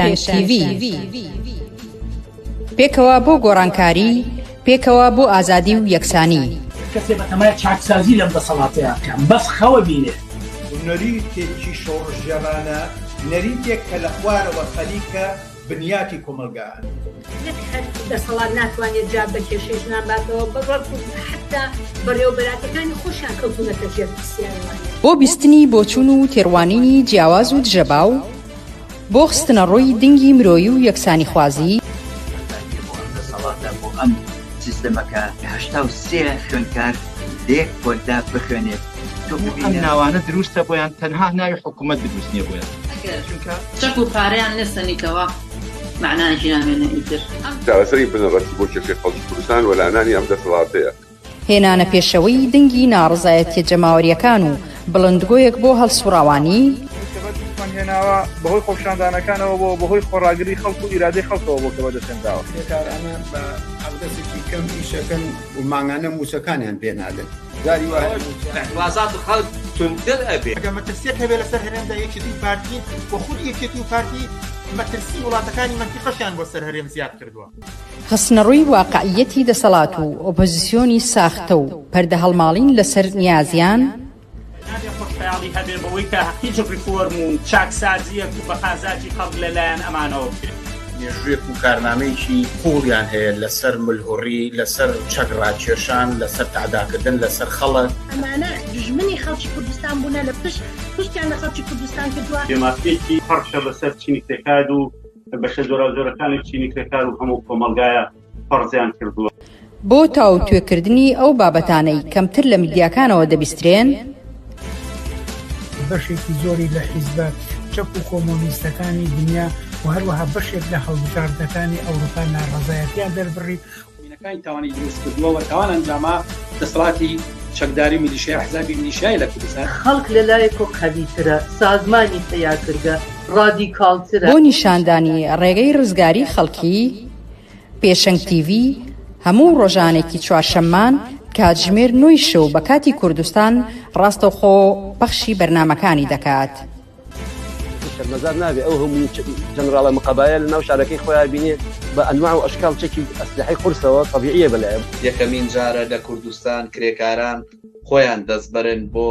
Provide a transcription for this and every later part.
پێشەنگ TV پێکەوە بۆ گۆڕانکاری پێکەوە بۆ ئازادی و یەکسانی کەسێ بەتەمای چاکسازی لەم دەسەڵاتەیە بکەم بەس خەوە بینێ نەریتێکی شۆڕژێرانە نەریتێک کە لە خوارەوە خەلیکە بنیاتی کۆمەلگایە دەسەڵات ناتوانێت جا بە کێشەش ناباتەوە بەڕۆ حتا بەڕێوەبەراتەکانی خۆشیان کەوتونەتە ژێر پرسیارەوەیە بۆ بیستنی بۆچوون و تێڕوانینی جیاواز و دژەباو بۆ خستنە ڕۆی دنگی مرۆیی و یەکسانی خوازی دەسەڵاتە بۆ ئەم سیستەمەکە 83 خوێندکار لێک بۆدا بخوێنێت ئەم ناوانە دروستە بۆیان تەنها ناوی حکوومەت دروست نییە بۆیان شەک و پارەیان نستنیکەوە معناژی نامێنە ئیتر چارەسەری بنەڕەتی بۆ کێشەی خەڵکی کوردستان و لەلایەنانی ئەم دەسەڵاتەیە هێنانە پێشەوەی دنگی ناڕزایەتیە جەماوەریەکان و بڵندگۆیەک بۆ هەڵسوڕاوانی هێناوە بەهۆی خۆپشاندانەکانەوە بۆ بەهۆی خۆڕاگری خەڵک و ئیرادەی خەڵکەوە بۆ کە بەدەستێنراوە کارانە بە ئەودەسێکی کەم ئیشەکەن و ماگانە موچەکانیان پێنادن داری وازات خەڵک تونتر ئەبێ ئەگەر مەترسیەک هەبێ لەسەر هەرێمدا یەکێتی پارتی بۆ خود یەکێتی و پارتی مەترسی وڵاتەکانی مەنتیقەشیان بۆ سەر هەرێم زیاد کردووە خستنەڕووی واقعیەتی دەسەڵات و ئۆپۆزیسیۆنی ساختە و پەردە هەڵماڵین لەسەر نیازیان خۆشحاڵی هەبێ بەوەی کە هیچ ریفۆرم و چاکسازیەک و بەخازاتی خەڵک لەلایەن ئەمانەوە بکرێت مێژوێک و کارنامەیەکی قوڵیان هەیە لەسەر ملهوڕی لەسەر چەکڕاکێشان لەسەر تعداکردن لەسەر خەڵک ئەمانە دژمنی خەڵکی کوردستان بوونە لە پشتیان لە خەڵکی کوردستان کردووە دێمافێکی پەرشە بەسەر چینی کرێکار و بەشە زۆرەکانی چینی کرێکار و هەموو کۆمەلگایە پەرزیان کردووە بۆ تاو توێکردنی ئەو بابەتانەی کەمتر لە میدیاکانەوە دەبیسترێن بەشێکی زۆری لە حیزبە چەپ و کۆمۆنیستەکانی دنیا و هەروەها بەشێک لە هەڵبژاردنەکانی ئەوروپا ناڕەزایەتیان دەربڕی مینەکانی تاوانی دروست کردووە تاوان ئەنجامە دەسەڵاتی چەکداری میلیشیای حزابی میلیشیای لە کوردستان خەڵک لەلایەکۆ قەویترە سازمانی تەیارکردە ڕادیکاڵترە بۆ نیشاندانی ڕێگەی ڕزگاری خەڵکی پێشەنگ TV هەموو ڕۆژانێکی چوارشەممان کاتژمێر 9 شەو بە کاتی کوردستان ڕاستەوخۆ پەخشی بەرنامەکانی دەکات مەزار نابێ ئەو هەموو جەنراڵە مقەبایە لە ناو شارەکەی خۆیان بینێ بە ئەنواع و ئەشکال چەکی ئەسلحەی قورسەوە طەبیعیە بەلایە یەکەمین جارە لە کوردستان کرێکاران خۆیان دەستبەرن بۆ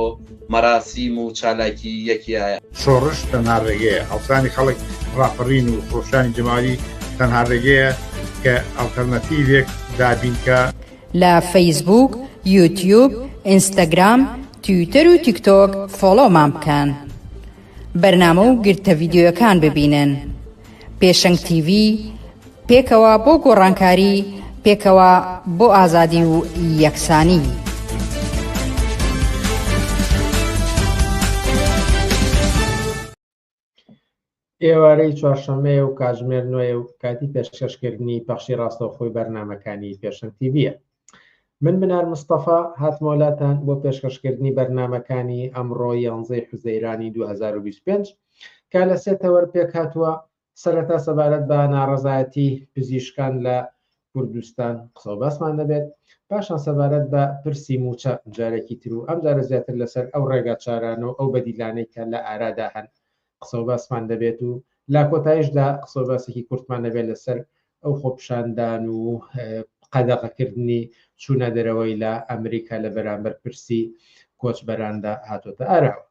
مەراسیم و چالاکی یەکیایە شۆڕش تەنها ڕێگەیە هەڵسانی خەڵک ڕاپەڕین و خۆشانی جەمالی تەنها ڕێگەیە کە ئەڵتەرنەتیڤێک دابینکە لە فەیسبوک، یوتیوب، ئینستاگرام، تویتەر و تیکتۆک فۆلۆمان بکەن. بەرنامە و گرتە ڤیدیۆیەکان ببینن. پێشەنگ TV پێکەوە بۆ گۆڕانکاری پێکەوە بۆ ئازادی و یەکسانی. ئێوارەی چوارشەممەیە و کاتژمێر 9 و کاتی پێشکەشکردنی پەخشی ڕاستەوخۆی بەرنمەکانی پێشەنگ تیڤە. من بنار مستەفا هاتمۆلاتان بۆ پێشکەشکردنی بەرنمەکانی ئەمڕۆ 11 حوزەیرانی 2025 کا لە سێتەوە پێک هاتووە سەرەتا سەبارەت بە ناڕەزایەتی پزیشکان لە کوردستان قسە و باسمان دەبێت، پاشان سەبارەت بە پرسی موچە جارێکی تر و ئەم جارە زیاتر لەسەر ئەو ڕێگا چارانەوە ئەو بەدیلانەی کە لە ئارادا هەن قسە و باسمان دەبێت و لا کۆتایشدا قسە و باسێکی کورتمان دەبێت لەسەر ئەو خۆپشاندان و قەدەغەکردنی چوونە دەرەوەی لە ئەمریکا لە بەرامبەر پرسی کۆچبەراندا هاتۆتە ئاراوە.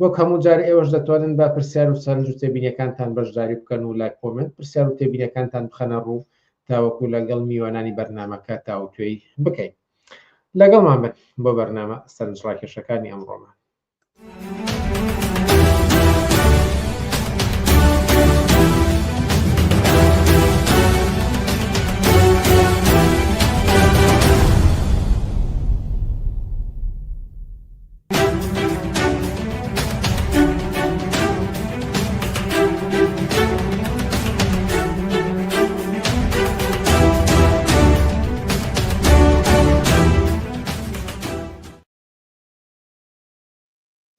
وەک هەموو جار ئێوەش دەتوانن بە پرسیار و سەرنج و تێبینیەکانتان بەشداری بکەن و لای کۆمنت پرسیار و تێبینیەکانتان بخەنە ڕوو تاوەکو لەگەڵ میوانانی بەرنمەکە تاوتوێی بکەین. لەگەڵمان بن بۆ بەرنامە سەرنج ڕاکێشەکانی ئەمڕۆمان.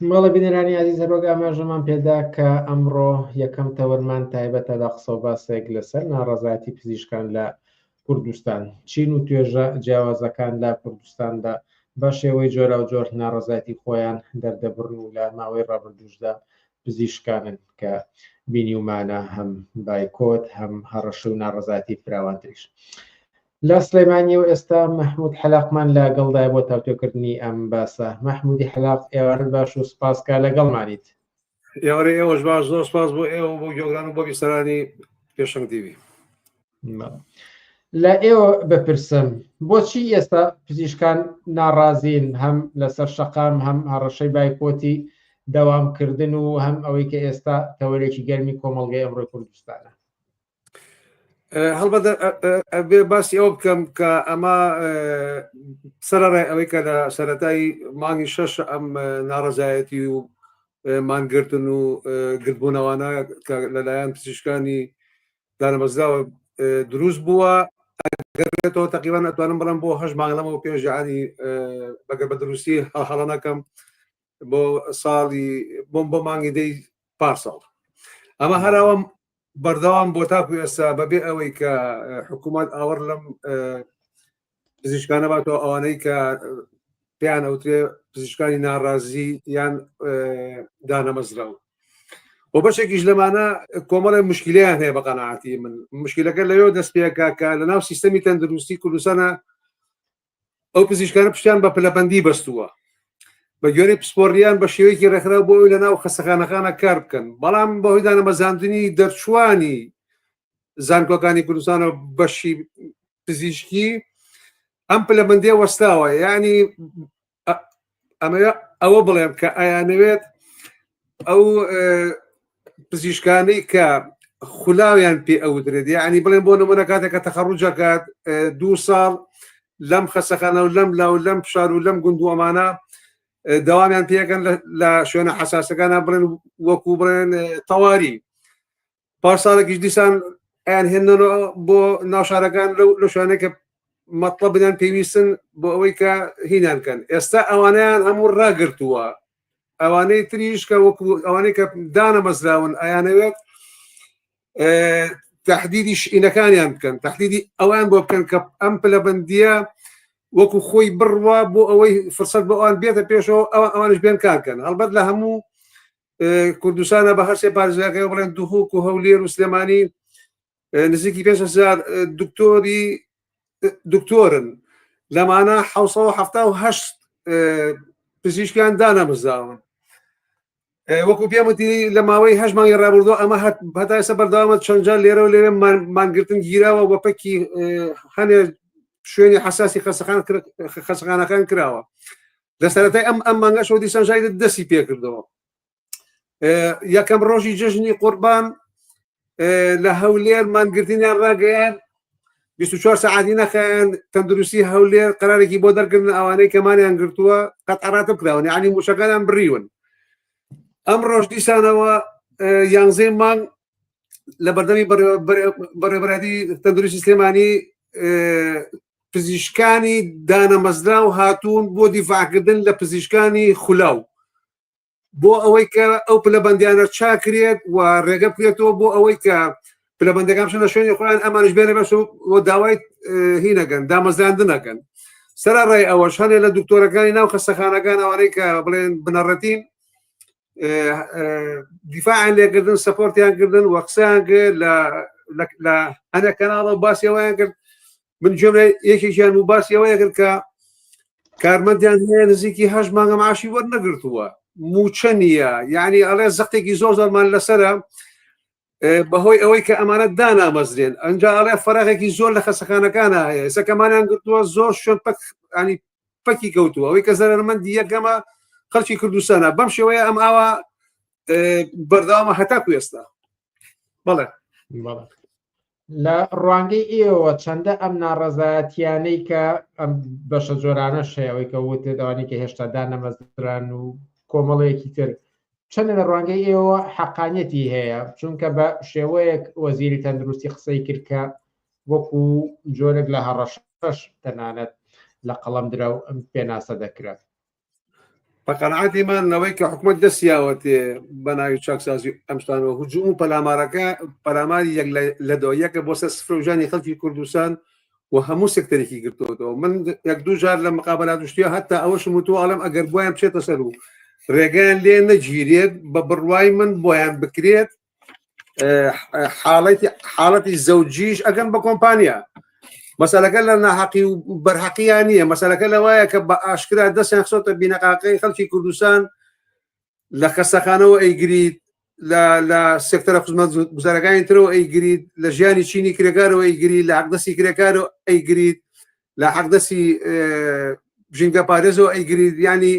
ماڵە بینەرانی عزیز هەروەک ئاماژەمان پێدا کە ئەمڕۆ یەکەم تەوەرمان تایبەتە لە قسە و باسێک لەسەر ناڕەزایەتی پزیشکان لە کوردستان، چین و توێژە جیاوازەکان لە کوردستاندا بە شێوەی جۆرا و جۆر ناڕەزایەتی خۆیان دەردەبڕن و لە ماوەی ڕابردووشدا پزیشکانن کە بینیومانە هەم بایکۆت هەم هەڕەش و ناڕەزاتی فراوانتریش. لە سلەیمانیەوە ئێستا مەحموود حەلاقمان لەگەڵدای بۆ تاوتۆکردنی ئەم باسە. مەحمودی حەلاق ئێوارە باش و سپاسکە لەگەڵمانیت. ئێوارە ئێوەش باش، زۆر سپاس بۆ ئێوە بۆ گۆگران و بۆ بیستەرانی پێشەنگ تیڤی. لە ئێوە بپرسم بۆچی ئێستا پزیشکان ناڕازین هەم لەسەر شەقام هەم هەڕەشەی بایکۆتی دەوامکردن و هەم ئەوەی کە ئێستا تەوەرێکی گەرمی کۆمەڵگەی ئەمڕۆی کوردستانە؟ هەڵبەت بێ باسی ئەوە بکەم کە ئەمە سەرڕێ ئەوەی کە لە سەرەتایی مانگی 6 ئەم ناڕەزایەتی و مانگرتن و گرتبوونەوانە کە لەلایەن پزیشکانی دانەمەزراوە دروست بووە ئەگەرێتەوە تەقریبان ئەتوانم بڵم بۆ 8 مانگ لەمەوە پێشجعانی بەگەر بە دروستی هەڵە نەکەم بۆ ساڵی بۆ مانگی دەی پارساڵ. ئەمە هەراوە بەردەوام بۆ تاکو ئێستا بەبێ ئەوەی کە حکوومەت ئاوەڕ لەم پزیشکانە باتەوە ئەوانەی کە پێیان ئەوترێ پزیشکانی ناڕازی یان دانەمەزراو. بۆ بەشێکیش لەمانە کۆمەڵی مشکلیان هەیە بە قەناعەتی من. مشکلەکە لەوێ دەست پێکا کە لە ناو سیستەمی تەندروستی کوردستانە ئەو پزیشکانە پشتیان بە پلەبەندی بەستووە، بە گوێرەی پسپۆڕیان بە شێوەیەکی ڕێکخراو بۆ ئەوی لە ناو خەستەخانەکانە کار بکەن، بەڵام بەهۆی دانەمەزاندنی دەرچوانی زانکۆکانی کوردستانە بەشی پزیشکی ئەم پلەبەندیە وەستاوە. یعنی ئەوە بڵێم کە ئایانەوێت ئەو پزیشکانەی کە خولاویان پێ ئەودرێت، یعنی بڵێن بۆ نمونە کاتێک کە تەخەڕوجەکات 2 ساڵ لەم خەستەخانە و لەم لاو لەم پشار و لەم گوند و ئەمانە دەوامیان پێەکەن لە شوێنە حساسەکانە بڵێن وەکو بڵێن تەواری پارساڵێکیش دیسان ئەیان هێنەوە بۆ ناوشارەکان لە شوێنێکە مەطلب بدەن پێویستن بۆ ئەوەی کە هینان کەن. ئێستا ئەوانیان هەموو ڕاگرتووە، ئەوانەی تریش کە وەکو ئەوانەی کە دانەمەزراون ئەیانەوێت تەحدیدی شئینەکانیان بکەن، تەحدیدی ئەوان بۆ بکەن کە ئەم پلەبەندیە وەکو خۆی بڕوە بۆ ئەوەی فرسەت بە ئەوان بێتە پێشەوە ئەوانش بێن کارکەن. هەڵبەت لە هەموو کوردستانە بە هەر سێ پارێزگاکەوە بڵێن دووهۆک و هەولێر و سلێمانی نزیکی 5,000 دکتۆرن، لەمانە 778 پزیشکیان دانەمەزراون. وەکو پێمەتی لە ماوەی 8 مانگی ڕابردووە ئەمە هەتا ئێستا بەردەوامە چەندجار لێرە و لێرە مانگرتن گیراوە بە پەکی هەنێ شوێنی حساسی خەستەخانەکان کراوە. لە سەرەتای ئەم مانگەشەوە دیسان ژایدە دەستی پێکردەوە. یەکەم ڕۆژی جەژنی قوربان لە هەولێر مانگرتنیان ڕاگەیان 24 ساعتی نەخەیان تەندروستی هەولێر قەرارێکی بۆ دەرکردن ئەوانەی کەمانیان گرتووە قەتعڕاتە بکراون، یعنی موشەکانیان بڕیون. ئەم ڕۆژ دیسانەوە 11 مانگ لە بەردەمی بەڕێوەبەری تەندروستی سلێمانی پزیشکانی دانەمەزراو هاتوون بۆ دیفاعکردن لە پزیشکانی خولاو بۆ ئەوەی کە ئەو پلەبەندیانە چاکرێت و ڕێگە بکرێتەوە بۆ ئەوەی کە پلەبەندەکان بچن لە شوێنی خۆیان ئەمانش بێنە بەش بۆ داوای هینەکەن دامەزراندنەکەن. سەرڕای ئەوەش هەنێ لە دکتۆرەکانی ناو خەستەخانەکان ئەوانەی کە بڵێن بنەڕەتین دیفاعیان لێکردن، سەپۆرتیان کردن و قسەیان کرد لە هەنێک کەناڵە باسیەوەیان کرد. من جملە یەکێکیان و باسیەوەیە کرد کە کارمەندیان هەیە نزیکی 8 مانگە معاشی وەرنەگرتووە، موچە نییە، یعنی ئەڵێ زەقتێکی زۆر زۆرمان لەسەرە بەهۆی ئەوەی کە ئەمانە دانامەزرێن. ئەنجا ئەڵێ فەراغێکی زۆر لە خەستەخانەکانە هەیە، سەکەمانیان گرتووە زۆر شوێن ینی پەکی کەوتووە، ئەوەی کە زەرمەندی یەکەمە خەڵکی کوردستانە. بەم شێوەیە ئەم ئاوا بەردەوامە هەتاکو ئێستا. بەڵێ لە ڕوانگەی ئێوە چەندە ئەم ناڕەزایەتیانەی کە ئەم بەشە جۆرانە شێوەی کە وتێ داوانی کە هێشتا دانەمەزران و کۆمەڵەیەکی تر چەندە لە ڕوانگەی ئێوە حەقانەتی هەیە؟ چونکە بە شێوەیەک وەزیری تەندروستی قسەی کرد کە وەکو جۆرێک لە هەڕەشەش تەنانەت لە قەڵەم درا و پێناسە دەکرێت. بە قەناعەتی من لەوەی کە حکوومەت دەستیاوەتێ بە ناوی چاکسازی ئەمشتانەوە هجووم و پەلاماری یەک لە دۆیەکە بۆ سەر سفرەوژانی خەڵکی کوردستان و هەموو سێکتەرێکی گرتوەوە. من یەک دوو جار لە مقابلات شتیا هەتا ئەوەشم وتووە ئەڵێم ئەگەر بۆیان بچێتە سەر و ڕێگەیان لێ نەگیرێت بە بڕوای من بۆیان بکرێت حاڵەتی زەوجیش ئەگەن بە کۆمپانیا مەسەلەکە لە ناحەقی و بەرحەقییان نییە مەسەلەکە لەوایە کە بە ئاشکرا دەستیان خسۆتە بینەقاقەی خەڵکی کوردستان لە خەستەخانەوە ئەیگریت لە سێکتەرە خزمەت گوزارەکانی ترەوە ئەیگریت لە ژیانی چینی کرێکارەوە ئەیگریت لە حەقدەستی کرێکارەوە ئەیگریت لە حەقدەستی ژینگە پارێزەوە ئەیگریت ینی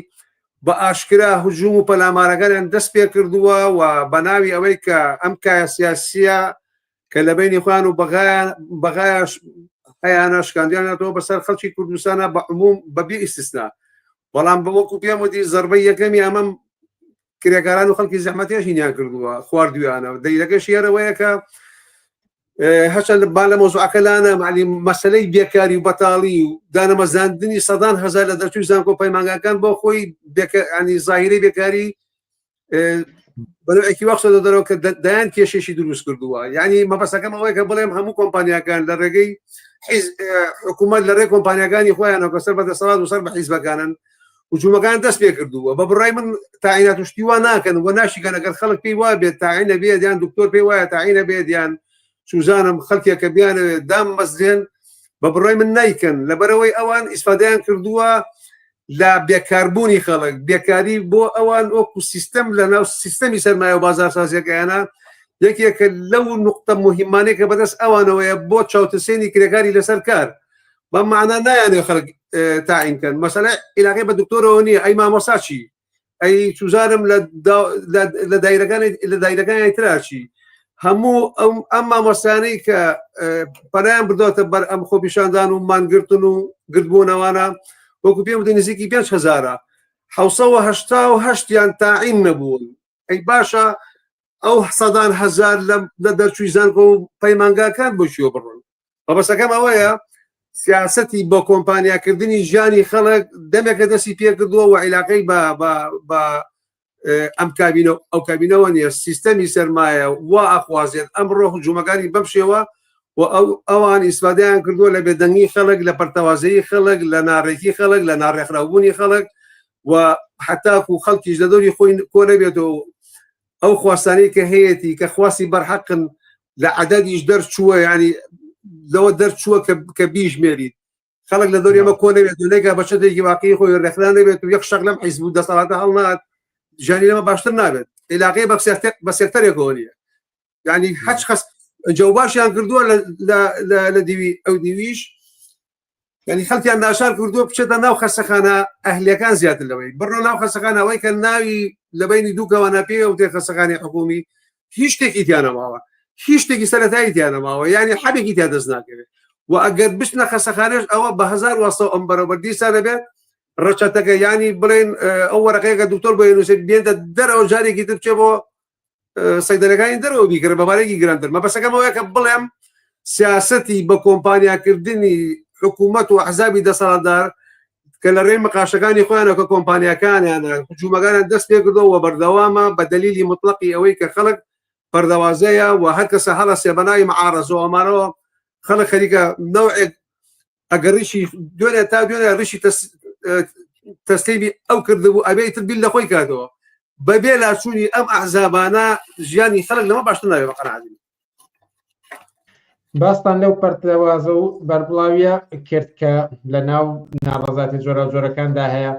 بە ئاشکرا هجووم و پەلامارەکانیان دەست پێ کردووە و بە ناوی ئەوەی کە ئەم کایە سیاسیە کە لە بینی خوان و بەغایش هەیەە شکاندیانەوە بەسەر خەڵکی کوردستانە بە عموم بەبێ ئیسtisنا بەڵام بە وەکو پێم وتی زەربەی یەکەمی ئەمەم کرێکاران و خەڵکی زەحمەتیاشی نیان کردووە خواردویانە دەیلەکە شێرەوەیە کە هەچەند با لە مۆزوعەکەلانە معلی مەسلەی بێکاری و بەتاڵی و دانەمەزاندنی سەدان هەزار لە دەرچووی زانکۆ پەیمانگاکان بۆ خۆی ینی زاهیرەی بێکاری بەنوعێکی وەخسە دەدەرەوە کە دایان کێشێشی دروست کردووە یعنی مەبەستەکەم ئەوەیە کە بڵێم هەموو کۆمپانیاکان لە ڕێگەی حکوومەت لە ڕێ کۆمپانیەکانی خۆیانەوە کە سەر بەدەسەڵات و سەر بە حیزبەکانن هجوومەکان دەست پێ کردووە بە بڕای من تاعینات وشتی وا ناکەن و ناشیکەن ئەگەر خەڵک پێی وا بێت تاعینە بێت یان دکتۆر پێی وایە تاعینە بێت یان سوزانم خەڵکێکە بیانەوێت دام مەزرێن بە بڕای من نیکەن لەبەرەوەی ئەوان ئیسفادەیان کردووە لە بێکاربوونی خەڵک بێکاری بۆ ئەوان وەکو سیستەم لە ناو سیستەمی سەرمایە و بازارسازیەکەیانە یەکێکە لەو نقطە مهمانەیە کە بەدەست ئەوانەوەیە بۆ چاوتەسێنی کرێکاری لەسەر کار بە معنا نایانێ خەڵک تاعینکەن مەسەلە عیلاقەی بە دکتۆرەوە نییە ئەی مامۆساچی ئەی چوزارم لە دایرەکانی تراشی هەموو ئەم مامۆستانەی کە پەرایان بردوتە بەر ئەم خۆپیشاندان و مانگرتن و گردبوونەوانە وەکو پێم وتە نزیکی 5,000 1970 تاعین نەبوون ئەی باشە ئەو سەدان هەزار لە دەرچووی زانکۆ و پەیمانگاکان بۆچیوە بڕۆن بەبەستەکەم ئەوەیە سیاسەتی بۆ کۆمپانیاکردنی ژیانی خەڵک دەمێکە دەستی پێکردووە و عیلاقەی بە ئەم کابینە ئەو کابینەوە نیە سیستەمی سەرمایە وا ئەخوازێت ئەمڕۆ هجوومەکانی بەم شێوە و ئەوان ئیسفادەیان کردووە لە بێدەنگی خەڵک لە پەرتەوازەیی خەڵک لە ناڕێکی خەڵک لە ناڕێکخراوبوونی خەڵک و حتاکو و خەڵکیش لە دەوری خۆی کۆ نەبێتەوە ئەو خواستانەی کە هەیەی کە خواستی بەرحەقن لە عەدەدیش دەرچووە ینی لەوە دەرچووە کە بیژمێریت خەڵک لە دەوری ئەمە کۆ نەبێت و لێکە بە شتێکی واقعی خۆی ڕێکخرا نەبێت و یەک شەق لەم حیزب و دەسەڵاتە هەڵنات ژانی لەمە باشتر نابێت عیلاقەی بە سێکتەرێکەوە نیە ینی هەچ خەس جەو باشیان کردووە لە دیوی ئەو دیویش ینی خەڵکیان ناشار کردووە بچێتە ناو خەستەخانە ئەهلیەکان زیاتر لەوەی بڕۆ ناو خەستەخانەوەی کە ناوی لە بینی دوو کەوانە پێ و تێ خەستەخانی حکومی هیچ شتێکی تیانەماوە هیچ شتێکی سەرەتایی تیانەماوە ینی حەبێکی تیا دەست ناکەوێت و ئەگەر بچنە خەستەخانەش ئەوە بە 1970 ئەم بەرەبەر دیسانە بێت ڕەچەتەکە ینی بڵێن ئەو وەرەقەیەکە دکتۆر بۆ نووسێت بێنتە دەرەوە جارێکی تر بچێ بۆ سەیدەرەکانی دەرەوە بیکرد بە بارێکی گرانتر مەبەستەکەمەوەیە کە بڵێم سیاسەتی بە کۆمپانیاکردنی حکوومەت و حزابی دەسەڵاتدار کە لە ڕێی مەقاشەکانی خۆیانە کە کۆمپانیەکانیانە هجوومەکانیان دەست پێ کردەوە بەردەوامە بە دەلیلی مطلقی ئەوەی کە خەڵک پەردەوازەیە و هەر کەسە هەڵە سێبەناوی مەعارەزەوە ئەمانەوە خەڵک خەریکە نەوعێک ئەگەر ڕیشی دوێنێ تا دوێنێ ڕیشی تەسلیمی ئەو کردبوو ئەبێ تر بیل لە خۆی کاتەوە بەبێ لاچوونی ئەم ئەحزابانە ژیانی خەڵک لەمە باشتر ناوێ بەقەناعەتی باستان لەو پەرتەوازە و بەربڵاویە کرد کە لە ناو ناڕەزاتی جۆرە جۆرەکاندا هەیە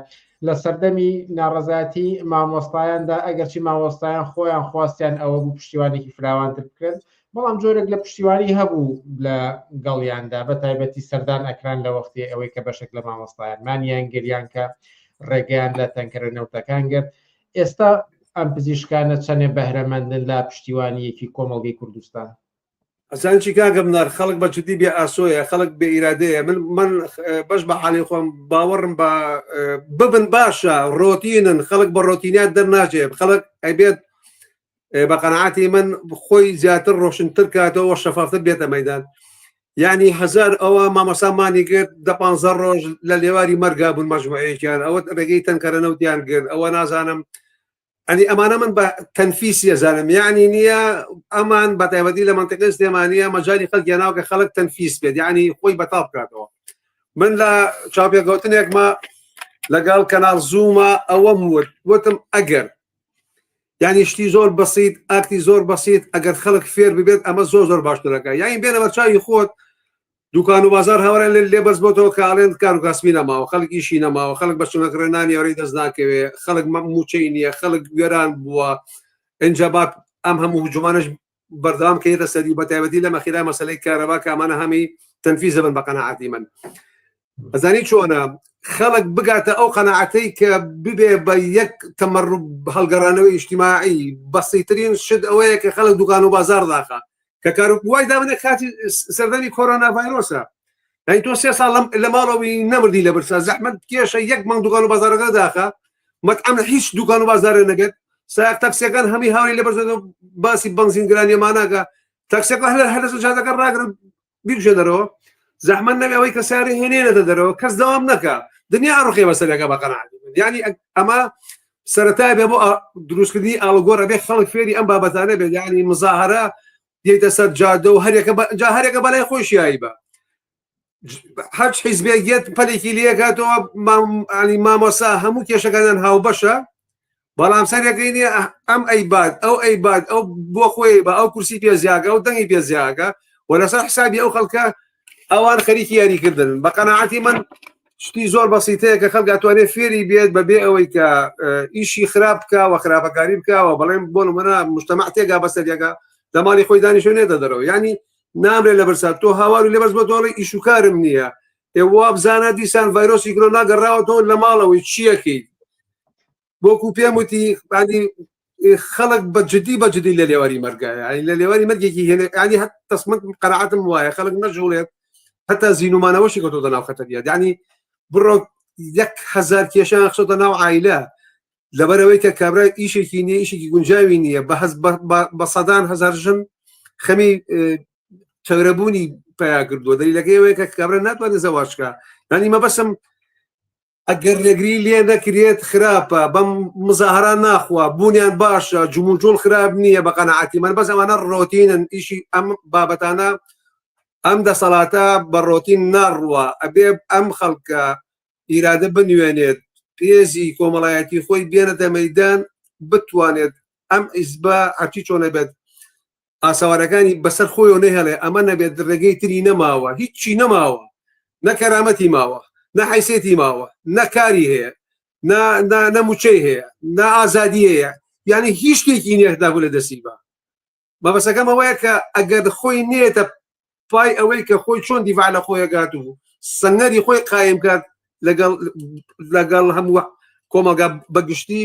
لە سەردەمی ناڕەزاتی مامۆستایاندا ئەگەرچی مامۆستایان خۆیان خواستیان ئەوە بوو پشتیوانێکی فراوانتر بکرێت بەڵام جۆرێک لە پشتیوانی هەبوو لە گەڵیاندا بە تایبەتی سەردان ئەکران لە وەختی ئەوەی کە بەشێک لە مامۆستایان مانیان گریان کە ڕێگەیان لە تەنکردنەوتەکان گرت ئێستا ئەم پزیشکانە چەندێ بەهرەمەندن لە پشتیوانیەکی کۆمەڵگەی کوردستان ئەسانچی کاگەم نار خەڵک بە جدی بێ ئاسۆیە خەڵک بێ ئیرادەیە من بەش بە حاڵی خۆم باوەڕم بە ببن باشە ڕۆتینن خەڵک بە ڕۆتینیات دەرناچێت خەڵک ئەبێت بە قەنەعاتی من خۆی زیاتر ڕۆشنتر کاتەوە شەفافتر بێتە مەیدان یعنی هەزار ئەوە مامەسامانی کرد دە 15 ڕۆژ لە لێواری مەرگا بوون مەجموعەیەکیان ئەوە ڕێگەی تەنکەرەنەوتیان کرد ئەوە نازانم ئەنی ئەمانە من بە تەنفیسی ئەزانم یعنی نییە ئەمان بە تایبەتی لە منطقەی سلێمانیە مەجای خەڵکیان ناو کە خەڵک تەنفیس بێت یعنی خۆی بەتاڵ بکاتەوە من لە چاوپێکەوتنێکمە لەگەڵ کەناڵ زوومە ئەوەم وتم ئەگەر یعنی شتی زۆر بەسیت ئاکتی زۆر بەسیت ئەگەر خەڵک فێر ببێت ئەمە زۆر باشترەکە یانی بێنە بەرچاوی خۆت دوکان و بازار هەوارێن لێ بەرز بۆتەوە کاڵێن کار و کاسبی نەماوە خەڵک ئیشی نەماوە خەڵک بە شوونەکڕێنانی ئەوەی دەست ناکەوێ خەڵک موچەی نییە خەڵک گوێران بووە ئەنجابات ئەم هەموو هجومانش بەردەوام کەیتە سەری بە تایبەتی لە مەخیرا مەسەلەی کارەبا کامانە هەمی تەنفیزە بن بە قەناعەتی من ئەزانی چۆنە خەڵک بگاتە ئەو قەناعەتەی کە ببێ بە یەک تەمەڕ هەڵگەڕانەوەی ئیجتیماعی بەسیترین شت ئەوەیە کە خەڵک دوکان و بازار داخە کە کاروای دابنێ کاتی سەردەمی کۆرۆنا ڤایرۆسە یعنی تۆ 3 ساڵ لە ماڵەوەی نەمردی لە برسا زەحمەت کێشە یەک مانگ دوکان و بازارەکە داخە مەتعەم هیچ دوکان و بازارێ نەگەت سایق تاکسیەکان هەمی هاوری لە بەرزەوە باسی بەنزینگرانیەمان ناکە تاکسیەکە هەر سەجادەکە ڕاگرن بیرژێ دەرەوە زەحمەت نەبێ ئەوەی کە سیارە هێنێنێتە دەرەوە کەس دەوام نەکە دنیا ڕوخێ بەسەرەکە بە قەناعەتی یعنی ئەمە سەرەتای بێ بۆ دروستکردنی ئاڵگۆڕە بێ خەڵک فێری ئەم بابەتانە بێت یعنی مزاهرە دێتە سەر جادە و هەرێکە بەلای خۆشیایی بە هەچ حیزبێت پەلێکی لێکاتەوە مامۆسا هەموو کێشەکانیان هاوبەشە بەڵام سەرەکەی نیە ئەم ئەیباد ئەو بۆ خۆی بە ئەو کورسی پێزیاکە و دەنگی پێزیاکە و لەسەر حسابی ئەو خەڵکە ئەوان خەریکی یاریکردن بە قەناعەتی من شتی زۆر بەسیتەیە کە خەڵک ئەتوانێت فێری بێت بەبێ ئەوەی کە ئیشی خراپ بکە و خراپەکاری بکەوە بەڵێم بۆ نمونە مجتەمع تێگا بەسەریەکە لە ماڵی خۆی دانیشتێتە دەرەوە ینی نامرێت لە بەرسات تۆ هاواری لێبەرز بۆ تۆڵی ئیشوکارم نییە ئێوە بزانە دیسان ڤایرۆسی کۆرۆنا گەڕاوەتەوە لە ماڵەوەی چیەکەی بۆکو پێم وتی خەڵک بەجددی لە لێواری مەرگایە لە لێواری مەرگێکی هێنێ ینی هەت تەسمەت قەناعەتم وایە خەڵک نەژوڵێت هەتا زیینومانەوەشی کەوتۆتە ناو خەتەریات ینی بڕۆ 1000 کێشیان خسۆتە ناو عایلە لەبەرەوەی کە کابرای ئیشێکی نییە ئیشێکی گونجاوی نییە بە سەدان هزار ژن خەمی چەورەبوونی پیا کردووە دەلیلەکەیەوەی کە کابرا ناتوانێت زەواجکە ینی مەبەسم ئەگەر لێگری لێ نەکرێت خراپە بەم مزاهران ناخوا بوونیان باشە جموجۆڵ خراپ نییە بە قەناعەتی من بەس ئەوانە ڕۆتینن ئیشی ئەم بابەتانە ئەم دەسەڵاتە بە ڕۆتین ناڕوە ئەبێ ئەم خەڵکە ئیرادە بنوێنێت پێزی کۆمەڵایەتی خۆی بێنێتە مەیدان بتوانێت ئەم ئیزبە هەرچی چۆنە بێت ئاساوارەکانی بەسەر خۆی نەهێڵێ ئەمە نەبێت ڕێگەی تری نەماوە هیچی نەماوە نەکەرامەتی ماوە نەحیسێتی ماوە نەکاری هەیە نەموچەی هەیە نەئازادی هەیە یعنی هیچ شتێکی نییە دابوو لە دەستی بە مەبەسەکەم ئەوەیە کە ئەگەر خۆی نێتە پای ئەوەی کە خۆی چۆن دیڤع لە خۆیەگات و سەنەری خۆی قایم کات لەگەڵ هەموو کۆمەلگا بەگشتی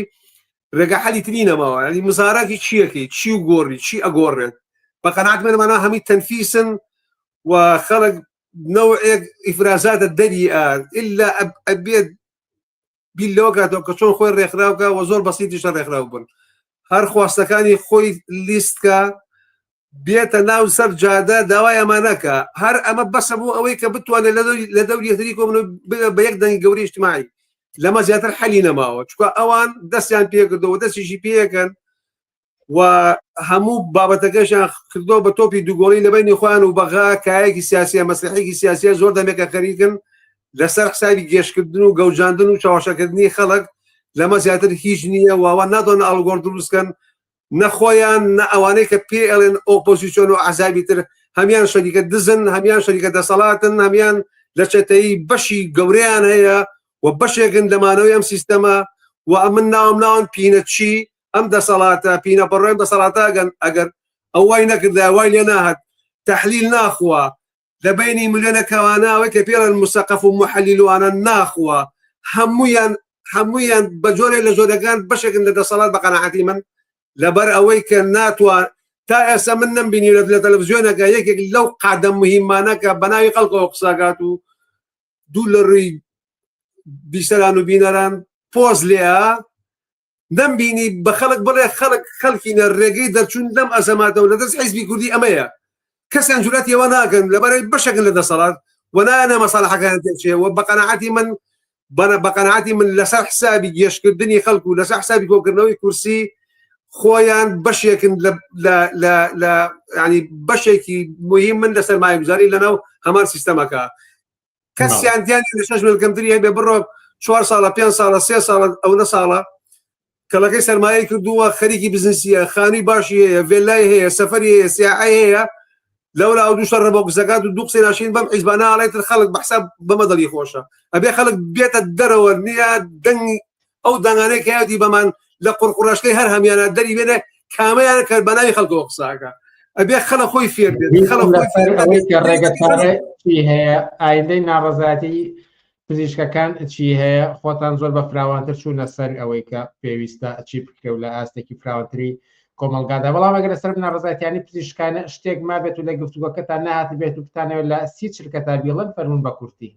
ڕێگە حەلی تری نەماوە ینی مزاراکی چیەکەی چی و گۆڕی چی ئەگۆڕێت بە قەناعەت منمانە هەمی تەنفیسن و خەڵک نەوعێک ئیفرازاتە دەری ئللا ئەبێت بیلەوە کاتەوە کە چۆن خۆی ڕێکخراوکە و زۆر بەسیتیشە ڕێکخراو بن هەر خواستەکانی خۆی لیستکە بێتە ناو سەر جادە داوای ئەمانەکە هەر ئەمە بەسە بوو ئەوەی کە بتوانێت لە دەوری یەکتری کۆبن بە یەک دەنگی گەوری اجتماعی لەمە زیاتر حەلی نەماوە چکە ئەوان دەستیان پێکردەوە دەستیشی پێەکەن و هەموو بابەتەکەشیان کردەوە بە تۆپی دووگۆڵی لەبینی خۆیان و بەغا کایەکی سیاسیە مەسلحەیەکی سیاسیە زۆر دەمێکە خەریکن لەسەر حسابی گەشتکردن و گەوجاندن و چاوەشەکردنی خەڵک لەمە زیاتر هیچ نییە واوە نادۆن ئاڵگۆڕ دروستکەن نەخۆیان نە ئەوانەی کە پێ ئەڵێن ئۆپۆزیسیۆن و عەزابی تر هەمیان شەریکە دزن هەمیان شەریکە دەسەڵاتن هەمیان لە چەتەی بەشی گەورەیان هەیە و بەشێکن لەمانەوەی ئەم سیستەمە و ئەمن ناوم پینە چی ئەم دەسەڵاتە پینە پەڕۆیم دەسەڵاتاگەن ئەگەر ئەوای نەکردا وای لێ ناهات تەحلیل ناخوا لە بینی ملیۆنە کەواناوەی کە پێڵەن موسەقەف و محەلیلوانە ناخوا هەمویان بە جۆرێک لە جۆرەکان بەشێکن لە دەسەڵات بە قەناعەتی من لەبەر ئەوەی کە ناتوان تا ئێستا من نەمبینی لە تەلەڤیزیۆنەکە یەکێک لەو قادەم مهمانەکە بەناوی خەڵکەوە قساگات و دوو لە ڕووی بیسەران و بینەران پۆز لێە نەمبینی بە خەڵک بڵێ خەڵکینە ڕێگەی دەرچوون لەم ئەزەماتەوە لە دەست حیزبی کوردی ئەمەیە کەسیان جوراتی ئەوە ناکەن لەبەرەوەی بەشێکن لە دەسەڵات و نانە مەساڵحەکان تێچێەوە بە قەناعەتی من لەسەر حسابی گێشتکردنی خەڵکو و لەسەر حسابی کۆکردنەوەی کورسی خۆیان بەشێکن ینی بەشێکی مهم من لە سەرمایه‌گوزاری لەناو هەمان سیستەمەکە کەسیان دیانی لە 6 ملیۆن کەمتری هەبێ بڕۆ 4 ساڵە 5 ساڵە 3 ساڵە ئەو نە ساڵە کەڵەکەی سەرمایە کردووە خەریکی بزنسیە خانی باشی هەیە ڤێلای هەیە سەفەری هەیە سیاحی هەیە لەولا ئەو دوو شەڕە بۆ گزەکات و دوو قسەی ناشین بەم حیزبانە ئاڵێتر خەڵک بەحساب بەمە دڵی خۆشە ئەبێ خەڵک بێتە دەرەوە نییە دەنگ ئەو دەنگانەی کە یادی بەمان لە قوڕقوڕاشکەی هەر هەمیانە دەری بێنێ کامەیان کە بەناوی خەڵکەوە قساکە ئەبێ خەڵک خۆی فێر بێت ڕێگەچی هەیە ئایندەی ناڕەزاتی پزیشکەکان چی هەیە خۆتان زۆر بە فراوانتر چوونە سەر ئەوەی کە پێویستە چی بکرێ و لە ئاستێکی فراوانتری کۆمەلگادا بەڵام ئەگەر لەسەر ناڕەزاتیانی پزیشکانە شتێک ما بێت و لە گفتوگەکەتان نهات بێت و بتانەوە لە سی چرکەتا بیڵن فەرمون بە کورتی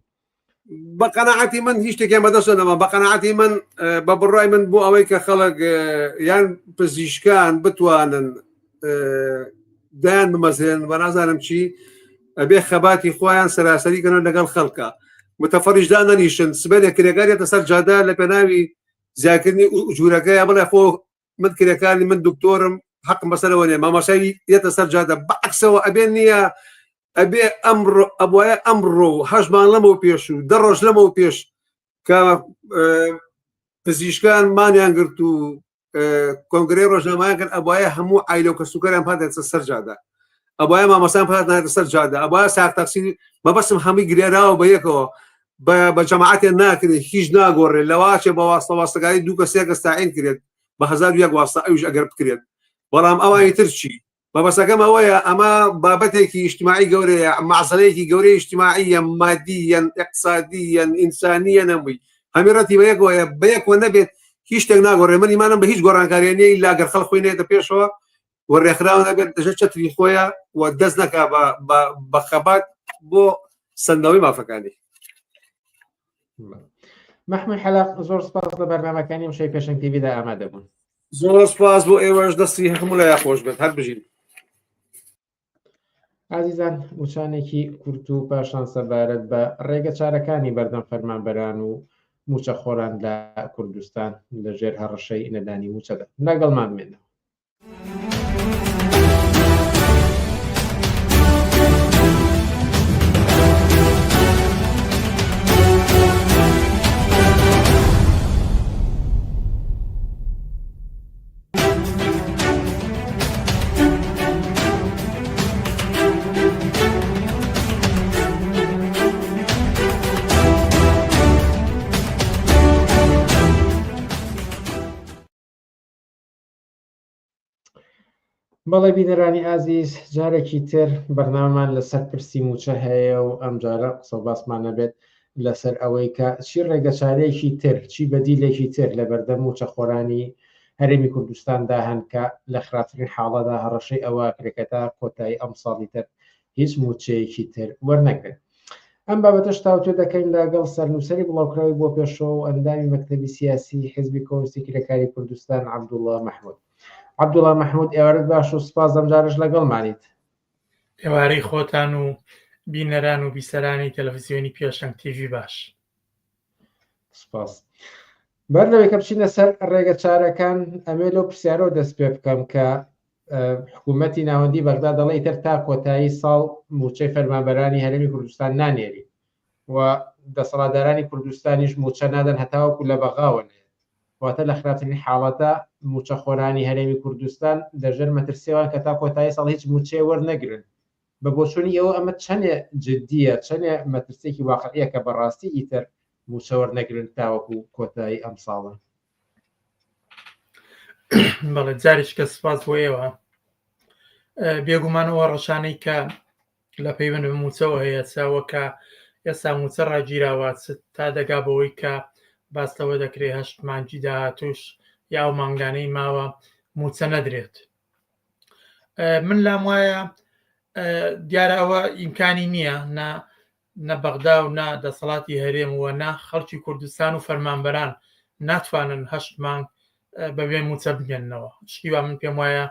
بە قەناعەتی من هیچ شتێکیان بەدەستەوە بە قەناعەتی من بە بڕای من بۆ ئەوەی کە خەڵک یان پزیشکان بتوانن دایان بمەزێن بە نازانم چی ئەبێ خەباتی خۆیان سەراسەریکەنەوە لەگەڵ خەڵکە متەفەڕیشدا نەنیشن سبەرێک کرێکارێتە سەر جادا لە پێناوی زیادکردنی ژوورەکەی بڵێ خۆ من کرێکاری من دکتۆرم حەقم بەسەرەوە نیە مامەسایی یێتە سەر جادا بەعکسەوە ئەبێ نییە ئەبێ ئەمڕۆ ئەبوایە ئەمڕۆ هەژمان لەمەوە پێش و دە ڕۆژ لەمەوە پێش کە پزیشکان مانیان گرت و کۆنگرەی ڕۆژنامەیان کرد ئەبوایە هەموو عایلە و کەسوکەریان پاتێتە سەر جادا ئەبوایە مامەسان پاتنێتە سەر جادا ئەبوایە ساک تاکسی مەبەستم هەمووی گرێراوە بە یەکەوە بە جەماعەتێن ناکرێت هیچ ناگۆڕێت لەواچێ بە واستە واستەکاری دوو کەسێک کەستاعین کرێت بە 1001 واستە ئەوش ئەگەر بکرێت بەڵام ئەوانی تر چی بەبەسەکەم ئەوەیە ئەمە بابەتێکی اجتماعی گەورەیە معزەلەیەکی گەورەی اجتماعیە مادیەن اقتصادیەن ئینسانیە نەبووی هەمی ڕەتی بە یەکەوەیە بە یەکەوە نەبێت هیچ شتێک ناگۆڕێ من ئیمانم بە هیچ گۆڕانکاریانەیە لاگەر خەڵک خۆی نێتە پێشەوە وەڕێکخراوە نەبێت دەژێت چەتری خۆیە و دەست نەکا بە خەبات بۆ سندەوەی مافەکانی محمود حەلاق زۆر سپاس لە بەرنامەکانی شەی پێشنگ تیڤیدا ئامادە بوون زۆر سپاس بۆ ئێوەش دەستی هەموو لای خۆش بێت هەر بژین عزیزان وچانێکی کورت و پاشان سەبارەت بە ڕێگە چارەکانی بەردەم فەرمانبەران و موچە خۆران لە کوردستان لەژێر هەڕەشەی نەدانی موچەدا لەگەڵمان بێنەوە بەڵێ بینەرانی ئازیز جارێکی تر بەرنامەمان لەسەر پرسی موچە هەیە و ئەم جارە قسە باسمان نەبێت لەسەر ئەوەی کە چی ڕێگەچارەیەکی تر چی بەدیلێکی تر لە بەردەم موچە خۆرانی هەرێمی کوردستاندا هەن کە لە خراپترین حاڵەدا هەڕەشەی ئەوە کرێکەتە کۆتایی ئەم ساڵی تر هیچ موچەیەکی تر وەرنەگرێت ئەم بابەتەش تاوتێ دەکەین لەگەڵ سەرنووسەری بڵاوکراوی بۆ پێشەوە و ئەندامی مەکتەبی سیاسی حیزبی کۆمونیستی کرێکاری کوردستان عەبدوڵڵا مەحموود عەبدوڵڵا مەحموود ئێوارەت باش و سپاس ئەمجارش لەگەڵمانیت ئێوارەی خۆتان و بینەران و بیسەرانی تەلەڤیزیۆنی پێشەنگ تیڤی باش سپاس بەرلەوەی کە بچینە سەر ڕێگە چارەکان ئەمێ لەو پرسیارەوە دەست پێ بکەم کە حکوومەتی ناوەندی بەغدا دەڵێ تر تا کۆتایی ساڵ موچەی فەرمانبەرانی هەرێمی کوردستان نانێری و دەسەڵاتدارانی کوردستانیش موچە نادەن هەتاوەکو لە بەغاوە واتە لە خراپترین حاڵەتە موچە خۆرانی هەرێمی کوردستان دەژێر مەترسیەوان کە تا کۆتایی ساڵ هیچ موچێ وەرنەگرن بە بۆچوونی ئەوە ئەمە چەندێ جددیە چەندێ مەترسێکی واقعیە کە بەڕاستی ئیتر موچە وەرنەگرن تاوەکو کۆتایی ئەم ساڵە بەڵێ جاریشکە سپاس بۆ ئێوە بێگومانەوە ڕەشانەی کە لە پەیوەند بە موچەوە هەیە چاوەکە ئێستا موچە ڕاگیراوە تا دەگا بەوەی کە باستەوە دەکرێت 8 مانگی داهاتوش یا و مانگانەی ماوە موچە نەدرێت من لام وایە دیارە ئەوە ئیمکانی نییە نە بەغدا و نا دەسەڵاتی هەرێم وە نا خەڵکی کوردستان و فەرمانبەران ناتوانن 8 مانگ بەبێ موچە بگەنەوە شتیوا من پێم وایە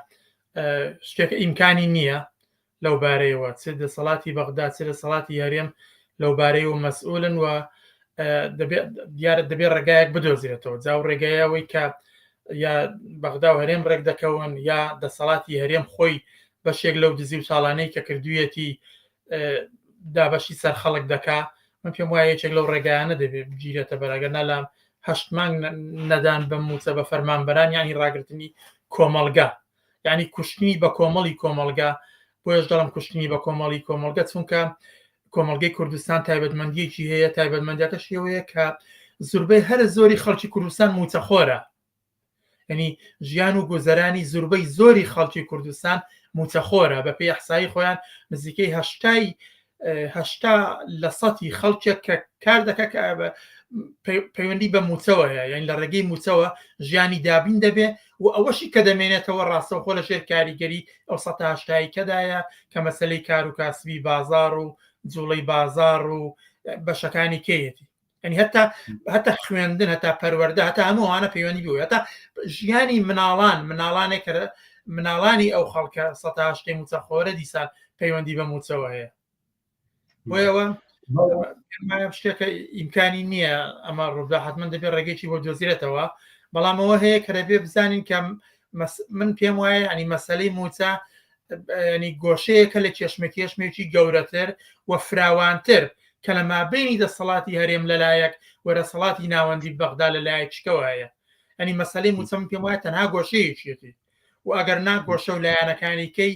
شتێک ئیمکانی نییە لەو بارەیەوە چ دەسەڵاتی بەغدا چ دەسەڵاتی هەرێم لەو بارەیەوە مەسئولن و دیارە دەبێت ڕێگایەک بدۆزرێتەوە جاو ڕێگایەوەی کە یا بەغدا و هەرێم ڕێک دەکەون یا دەسەڵاتی هەرێم خۆی بەشێک لەو دزی و ساڵانەی کە کردوویەتی دابەشی سەر خەڵک دەکا من پێم وایە یەکێک لەو ڕێگایانە دەبێت بگیرێتە بەراگەرنا لە هەشت مانگ نەدان بە موچە بە فەرمانبەران یانی ڕاگررتنی کۆمەڵگا یعنی کوشتنی بە کۆمەڵی کۆمەڵگا بۆیش دەڵم کوشتنی بە کۆمەڵی کۆمەڵگە چونکە کۆمەڵگەی کوردستان تایبەتمەندیەکی هەیە تایبەتمەندیەکە شێوەیە کە زوربەی هەر زۆری خەڵکی کوردستان موچەخۆرە ینی ژیان و گوزەرانی زوربەی زۆری خەڵکی کوردستان موچەخۆرە بە پێی ئەحسایی خۆیان نزیکەی 80% خەڵکێک کە کار دەکات پەیوەندی بە موچەوەیە یعنی لە ڕێگەی موچەوە ژیانی دابین دەبێ و ئەوەشی کە دەمێنێتەوە ڕاستەوخۆ لە ژێر کاریگەری ئەو 80% کەدایە کە مەسلەی کار و کاسبی بازار و جوڵەی بازار و بەشەکانی کێیەتی ینی هەتا خوێندن هەتا پەروەردە هەتا هەمووانە پەیوەندی بوو هەتا ژیانی مناڵانی ئەو خەڵکە 80% موچەخۆرە دیسان پەیوەندی بە موچەوە هەیە بۆیەوە شتێکە ئیمکانی نییە ئەمە ڕوودا حتمما دەبێت ڕێگەیەکی بۆ دۆزیرێتەوە بەڵام ئەوە هەیە کە دەبێ بزانین کە من پێم وایە ئەنی مەسلەی موچە ینی گۆشەیەکە لە کێشمێکی گەورەتر و فراوانتر کە لە مابینی دەسەڵاتی هەرێم لەلایەک وەرە سەڵاتی ناوەندی بەغدا لەلایەکەوە هەیە ئەنی مەسلەی موچە من پێم وایە تەنها گۆشەیەکێتی و ئەگەر ناگۆشە و لایەنەکانیکەی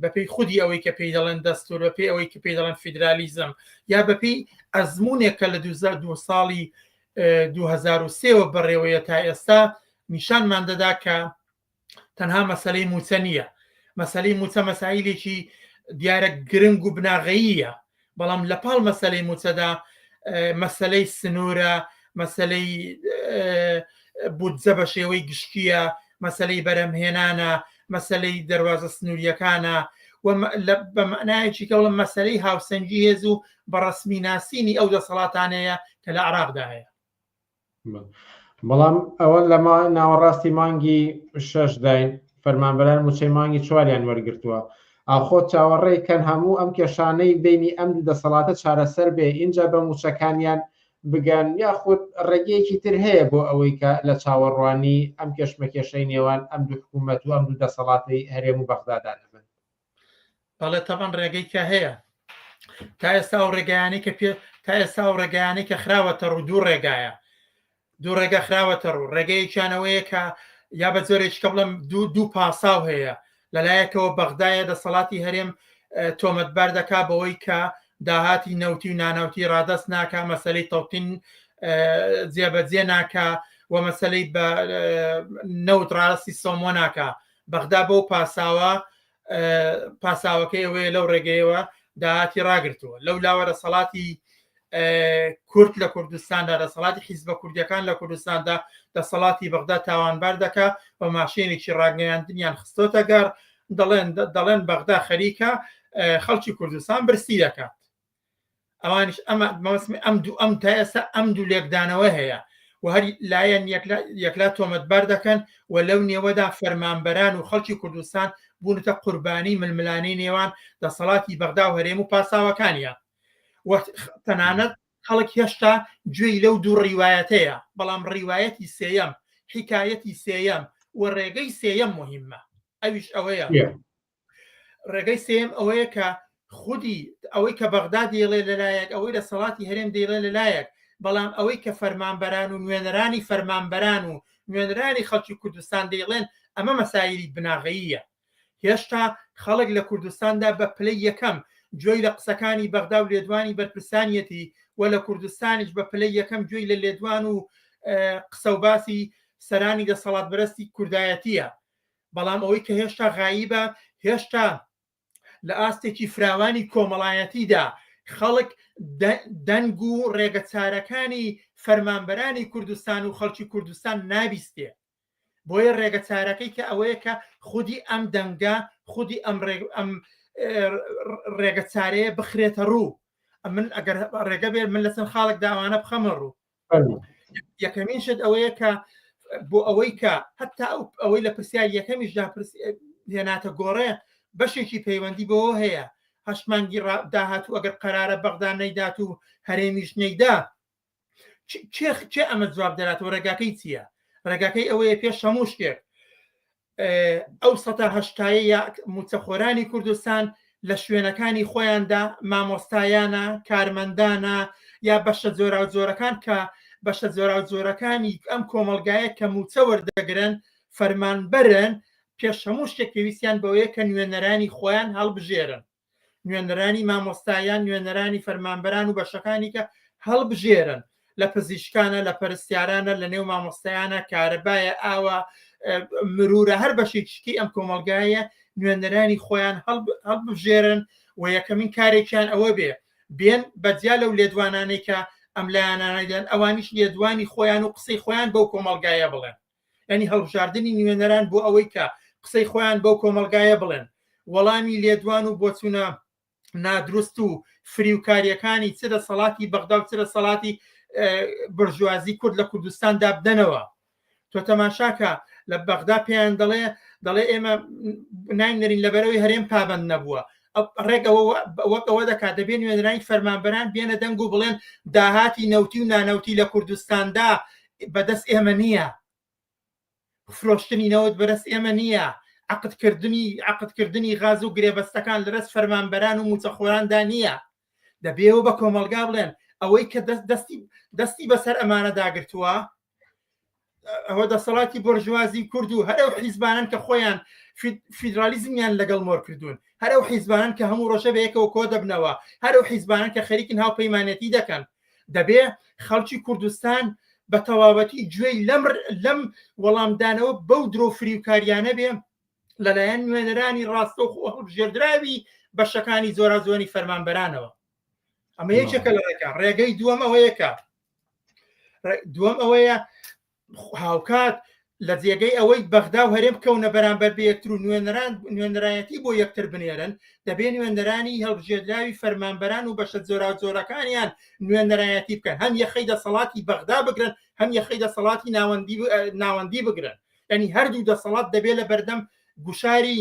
بەپێی خودی ئەوەی کە پێی دەڵێن دەستور بەپێی ئەوەی کە پێی دەڵێن فیدرالیزم یا بەپێی ئەزمونێکە لە 2002 ساڵی 2003 بەڕێوەیە تا ئێستا نیشانمان دەدا کە تەنها مەسلەی موچە نییە مەسلەی موچە مەسائلێکی دیارە گرنگ و بناغەییە بەڵام لە پاڵ مەسلەی موچەدا مەسلەی سنوورە مەسلەی بودجە بە شێوەی گشتیە مەسلەی بەرەمهێنانە مەسلەی دەواازە سنووریەکانە بە معنایەکی کەوڵە مەسلەی هاوسەنگی هێز و بەڕسمی ناسینی ئەو دەسەڵاتانەیە کە لە عراقدا هەیە بەڵام ئەوە لە ناوەڕاستی مانگی 6 داین فەرمانبەران موچەی مانگی 4یان وەرگرتووە ئاخۆ چاوەڕێکەن هەموو ئەم کێشانەی بینی ئەم دەسەڵاتە چارەسەر بێ اینجا بە موچەکانیان بگەن یاخود ڕێگەیەکی تر هەیە بۆ ئەوەی کە لە چاوەڕوانی ئەم کێشمەکێشەی نێوان ئەم دوو حکوومەت و ئەم دوو دەسەڵاتی هەرێم و بەغدادان بن بەڵێ تەبەن ڕێگەی کە هەیە تا ئێستا و ڕێگەیانەی کە خراوەتە ڕوو دوو ڕێگایە دوو ڕێگە خراوەتە ڕوو ڕێگەیەکیانەوەیە کە یا بە زۆرێک کە بڵم دوو پاساو هەیە لەلایەکەوە بەغدایە دەسەڵاتی هەرێم تۆمەتبار دەکا بەوەی کە داهاتی نەوتی و نانەوتی ڕادەست ناکە مەسلەی تەوتین جێبەجێ ناکە و مەسلەی بە نەوت ڕاستی سۆمۆ ناکە بەغدا بەو پاساوەکەی ئەوەیە لەو ڕێگەیەوە داهاتی ڕاگرتووە لەو لاوە دەسەڵاتی کورد لە کوردستاندا دەسەڵاتی حیزبە کوردیەکان لە کوردستاندا دەسەڵاتی بەغدا تاوانبار دەکا بە ماشێنێکی ڕاگەیاندنیان خستۆتە گەڕ دەڵێن بەغدا خەریکە خەڵکی کوردستان برسی دەکات ئەوانش ئەم تا ئێستا ئەم دوو لێکدانەوە هەیە و هەر لایەن یەکلا تۆمەتبار دەکەن و لەو نێوەدا فەرمانبەران و خەڵکی کوردستان بوونەتە قوربانی ململانی نێوان دەسەڵاتی بەغدا و هەرێم و پاساوەکانیان تەنانەت خەڵک هێشتا گوێی لەو دوو ڕیوایەتەیە بەڵام ڕیوایەتی سێیەم حکایەتی سێیەم و ڕێگەی سێیەم مهمە ئەویش ئەوەیە ڕێگەی سێم ئەوەیە کە خودی ئەوەی کە بەغدا دێڵێ لەلایەک ئەوەی دەسەڵاتی هەرێم دێڵێ لەلایەک بەڵام ئەوەی کە فەرمانبەران و نوێنەرانی فەرمانبەران و نوێنەرانی خەڵکی کوردستان دەیڵێن ئەمە مەسایلی بناغەییە هێشتا خەڵک لە کوردستاندا بە پلەی یەکەم گوێی لە قسەکانی بەغدا و لێدوانی بەرپرسانیەتی و لە کوردستانیش بە پلەی یەکەم گوێی لە لێدوان و قسە و باسی سەرانی دەسەڵات بەرزتی کوردایەتیە بەڵام ئەوەی کە هێشتا غایبە هێشتا لە ئاستێکی فراوانی کۆمەڵایەتیدا خەڵک دەنگ و ڕێگەچارەکانی فەرمانبەرانی کوردستان و خەڵکی کوردستان نابیستێ بۆیە ڕێگەچارەکەی کە ئەوەیە کە خودی ئەم دەنگە خودی ئەم ڕێگەچارەیە بخرێتە ڕوو من ئەگەر ڕێگە بێت من لەسەر خاڵک داوانە بخەمە ڕوو یەکەمین شت ئەوەیە کە بۆ ئەوەی کە هەتا ئەوەی لە پرسیار یەکەمیشدا هێناتە گۆڕێ بەشێکی پەیوەندی بەوە هەیە هەشمانگی داهاتوو ئەگەر قەرارە بەغدا نەیدات و هەرێمیش نەیدا چێ ئەمە جواب دەراتەوە ڕێگاکەی چییە ڕێگاکەی ئەوەیە پێش هەموو شتێک ئەو 180 موچەخۆرانی کوردستان لە شوێنەکانی خۆیاندا مامۆستایانە کارمەندانە یا بەشە جۆرا و جۆرەکان کە بەشە زۆرەکانی ئەم کۆمەلگایە کە موچە وەردەگرن فەرمانبەرن پێش هەموو شتێک پێویستیان بەوەیە کە نوێنەرانی خۆیان هەڵبژێرن نوێنەرانی مامۆستایان نوێنەرانی فەرمانبەران و بەشەکانی کە هەڵبژێرن لە پزیشکانە لە پەرستیارانە لە نێو مامۆستایانە کارەبایە ئاوە مرورە هەر بەشێکی ئەم کۆمەلگایە نوێنەرانی خۆیان هەڵبژێرن و یەکەمین کارێکیان ئەوە بێن بەجیا لەو لێدوانانەی کە ئەم لایەنانەدان ئەوانیش لێدوانی خۆیان و قسەی خۆیان بەو کۆمەلگایە بڵێن ینی هەڵبژاردننی نوێنەران بۆ ئەوەی کە قسەی خۆیان بەو کۆمەلگایە بڵێن وەڵامی لێدوان و بۆچوونە نادروست و فریوکاریەکانی چ لە سەڵاتی بەغدا و چ لە سەڵاتی برژوازی کورد لە کوردستاندا بدەنەوە تۆ تەماشاکە لە بەغدا پێیان دەڵێ ئێمە ناینەرین لەبەرەوەی هەرێم پابند نەبووە ڕێگەوە وەک ئەوە دەکات دەبێن نوێنەرانی فەرمانبەران بێنە دەنگ و بڵێن داهاتی نەوتی و نانەوتی لە کوردستاندا بەدەست ئێمە نییە فرۆشتنی نەوت بەدەست ئێمە نییە عقدکردنی غاز و گرێبەستەکان لەرەست فەرمانبەران و موچەخۆراندا نییە دەبێەوە بە کۆمەلگا بڵێن ئەوەی کە دەستی بەسەر ئەمانە داگرتووە ئەوە دەسەڵاتی بۆرژوازی کورد و هەرو حیزبانن کە خۆیان فیدرالیزمیان لەگەڵ مۆر کردوون هەرو حیزبانن کە هەموو ڕۆژە بەیەکەوە کۆ دەبنەوە هەرو حیزبانن کە خەریکن هاوپەیمانەتی دەکەن دەبێ خەڵکی کوردستان بە تەواوەتی گوێی لەم وەڵامدانەوە بەو درۆ فریوکاریانە بێ لەلایەن نوێنەرانی ڕاستەوخۆ هەڵبژێردراوی بەشەکانی زۆرازۆنی فەرمانبەرانەوە ئەمە یەکێکە لە ڕێگەی دووەم ئەوەیەکە دووەم ئەوەیە هاوکات لە جێگەی ئەوەی بەغدا و هەرێم کەونە بەرامبەر بە یەکتر و نوێنەرایەتی بۆ یەکتر بنێرن دەبێت نوێنەرانی هەڵبژێردراوی فەرمانبەران و بەشە زۆرەکانیان نوێنەرایەتی بکەن هەم یەخەی دەسەڵاتی بەغدا بگرن هەم یەخەی دەسەڵاتی ناوەندی بگرن ینی هەردوو دەسەڵات دەبێت لە بەردەم گوشاری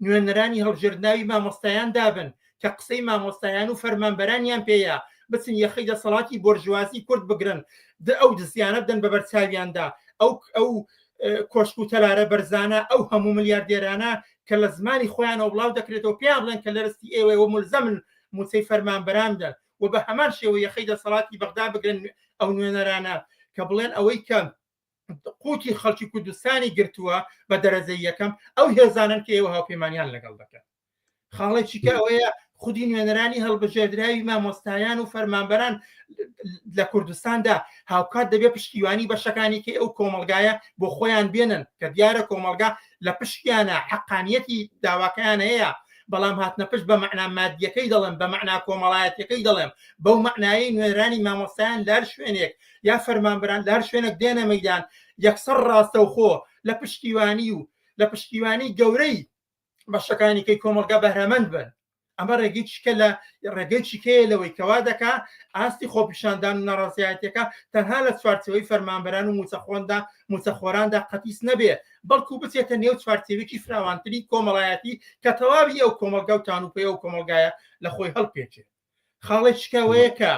نوێنەرانی هەڵبژێردراوی مامۆستایان دابن کە قسەی مامۆستایان و فەرمانبەرانیان پێەیە بچن یەخەی دەسەڵاتی بۆرژوازی کورد بگرن ئەو دزیانە بدەن بە بەرچاویاندا ئەو کۆشک و تەلارە بەرزانە ئەو هەموو ملیاردێرانە کە لە زمانی خۆیانەوە بڵاو دەکرێتەوە پێیان بڵێن کە لەرستی ئێوەوە ملزەمن موچەی فەرمانبەران بدەن و بە هەمان شێوە یەخەی دەسەڵاتی بەغدا بگرن ئەو نوێنەرانە کە بڵێن ئەوەی کە قوتی خەڵکی کوردستانی گرتووە بە دەرەجەی یەکەم ئەو هێزانن کە ئێوە هاوپەیمانیان لەگەڵ دەکەن خاڵێکی کە ئەوەیە خودی نوێنەرانی هەڵبژێردراوی مامۆستایان و فەرمانبەران لە کوردستاندا هاوکات دەبێت پشتیوانی بەشەکانی کە ئەو کۆمەلگایە بۆ خۆیان بێنن کە دیارە کۆمەلگا لە پشتیانە حەقانیەتی داواکەیان هەیە بەڵام هاتنە پشت بە مەعنا مادیەکەی دەڵێم بە مەعنا کۆمەڵایەتەکەی دەڵێم بەو مەعنایی نوێنەرانی مامۆستایان لەر شوێنێک یا فەرمانبەران لەر شوێنێک دێنە مەیدان یەکسەر ڕاستەوخۆ لە پشتیوانی و لە پشتیوانی گەورەی بەشەکانی کەی کۆمەلگا بەهرەمەند بن ئەمە ڕێگەی چکە لە ڕێگەی چیکەیە لەوەی کەوا دەکا ئاستی خۆپیشاندان و نەڕاستیەتەکە تەنها لە چوارچەوەی فەرمانبەران و موچەخۆراندا قەتیس نەبێ بەڵکو بچێتە نێو چوارچێوێکی فراوانتری کۆمەڵایەتی کە تەواوی ئەو کۆمەلگا و تانوپەیە و کۆمەلگایە لە خۆی هەڵپێچێت خاڵی چکەوەیە کە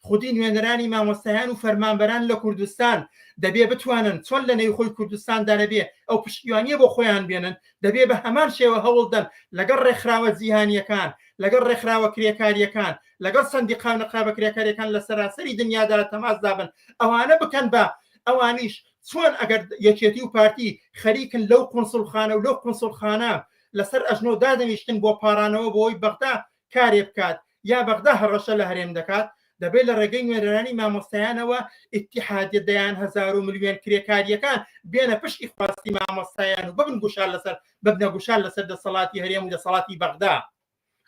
خودی نوێنەرانی مامۆستایان و فەرمانبەران لە کوردستان دەبێ بتوانن چۆن لە نێو خۆی کوردستاندا نەبێ ئەو پشتیوانیە بۆ خۆیان بێنن دەبێ بە هەمان شێوە هەوڵدەن لەگەڵ ڕێکخراوە جیهانیەکان لەگەڵ ڕێکخراوە کرێکاریەکان لەگەڵ سندیقا و نەقابە کرێکاریەکان لە سەراسەری دنیادا لە تەماس دابن ئەوانە بکەن بە ئەوانیش چۆن ئەگەر یەکێتی و پارتی خەریکن لەو قونسڵخانە و لەو قونسڵخانە لەسەر ئەژنۆ دادەنیشتن بۆ پارانەوە بۆی بەغدا کارێ بکات یا بەغدا هەڕەشە لە هەرێم دەکات دەبێت لە ڕێگەی نوێنەرانی مامۆستایانەوە ئیتیحادیە دەیان هەزار و ملیۆن کرێکاریەکان بێنە پشتی خواستی مامۆستایان و ببن گوشار لەسەر ببنە گوشار لەسەر دەسەڵاتی هەرێم و دەسەڵاتی بەغدا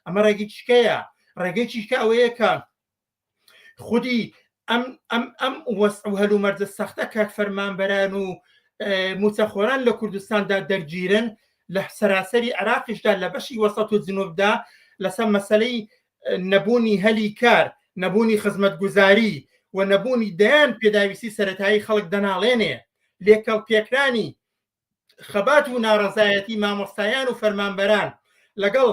ئەمە ڕێگەی چکەیە ڕێگەی چیکە ئەوەیە کە خودی ئەم وەسع و هەلومەرجە سەختە کاک فەرمانبەران و موچەخۆران لە کوردستاندا دەرگیرن لە سەراسەری عێراقیشدا لە بەشی وەسەط و جنوبدا لەسەر مەسەلەی نەبوونی هەلی کار نەبوونی خزمەتگوزاری و نەبوونی دەیان پێداویستی سەرەتایی خەڵک دەناڵێنێ لێکەڵ پێکرانی خەبات و ناڕەزایەتی مامۆستایان و فەرمانبەران لەگەڵ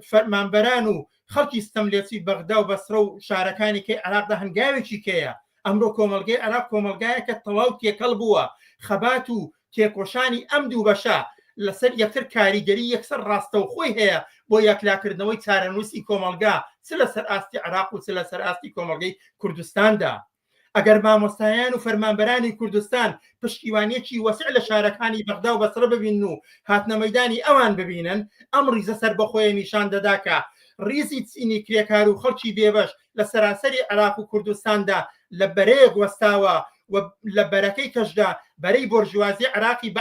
فەرمانبەران و خەڵکی ستەملێتی بەغدا و بەسرە و شارەکانی کە عێراقدا هەنگاوێکی کەیە ئەمڕۆ کۆمەلگەی عێراق کۆمەلگایە کە تەواو تێکەڵ بووە خەبات و تێکۆشانی ئەم دوو بەشە لەسەر یەکتر کاریگەری یەکسەر ڕاستەوخۆی هەیە بۆ یەکلاکردنەوەی چارەنووسی کۆمەلگا چ لەسەر ئاستی عێراق و چ لەسەر ئاستی کۆمەلگەی کوردستاندا ئەگەر مامۆستایان و فەرمانبەرانی کوردستان پشتیوانیەکی وەسع لە شارەکانی بەغدا و بەسرە ببین و هاتنە مەیدانی ئەوان ببینن ئەم ریزە سەر بەخۆیە نیشان دەدا کە ریزی چینی کرێکار و خەڵکی بێبەش لە سەراسەری عێراق و کوردستاندا لە بەرەیەک وەستاوە و لە بەرەکەی کەشدا بەرەی بۆرژوازی عێراقی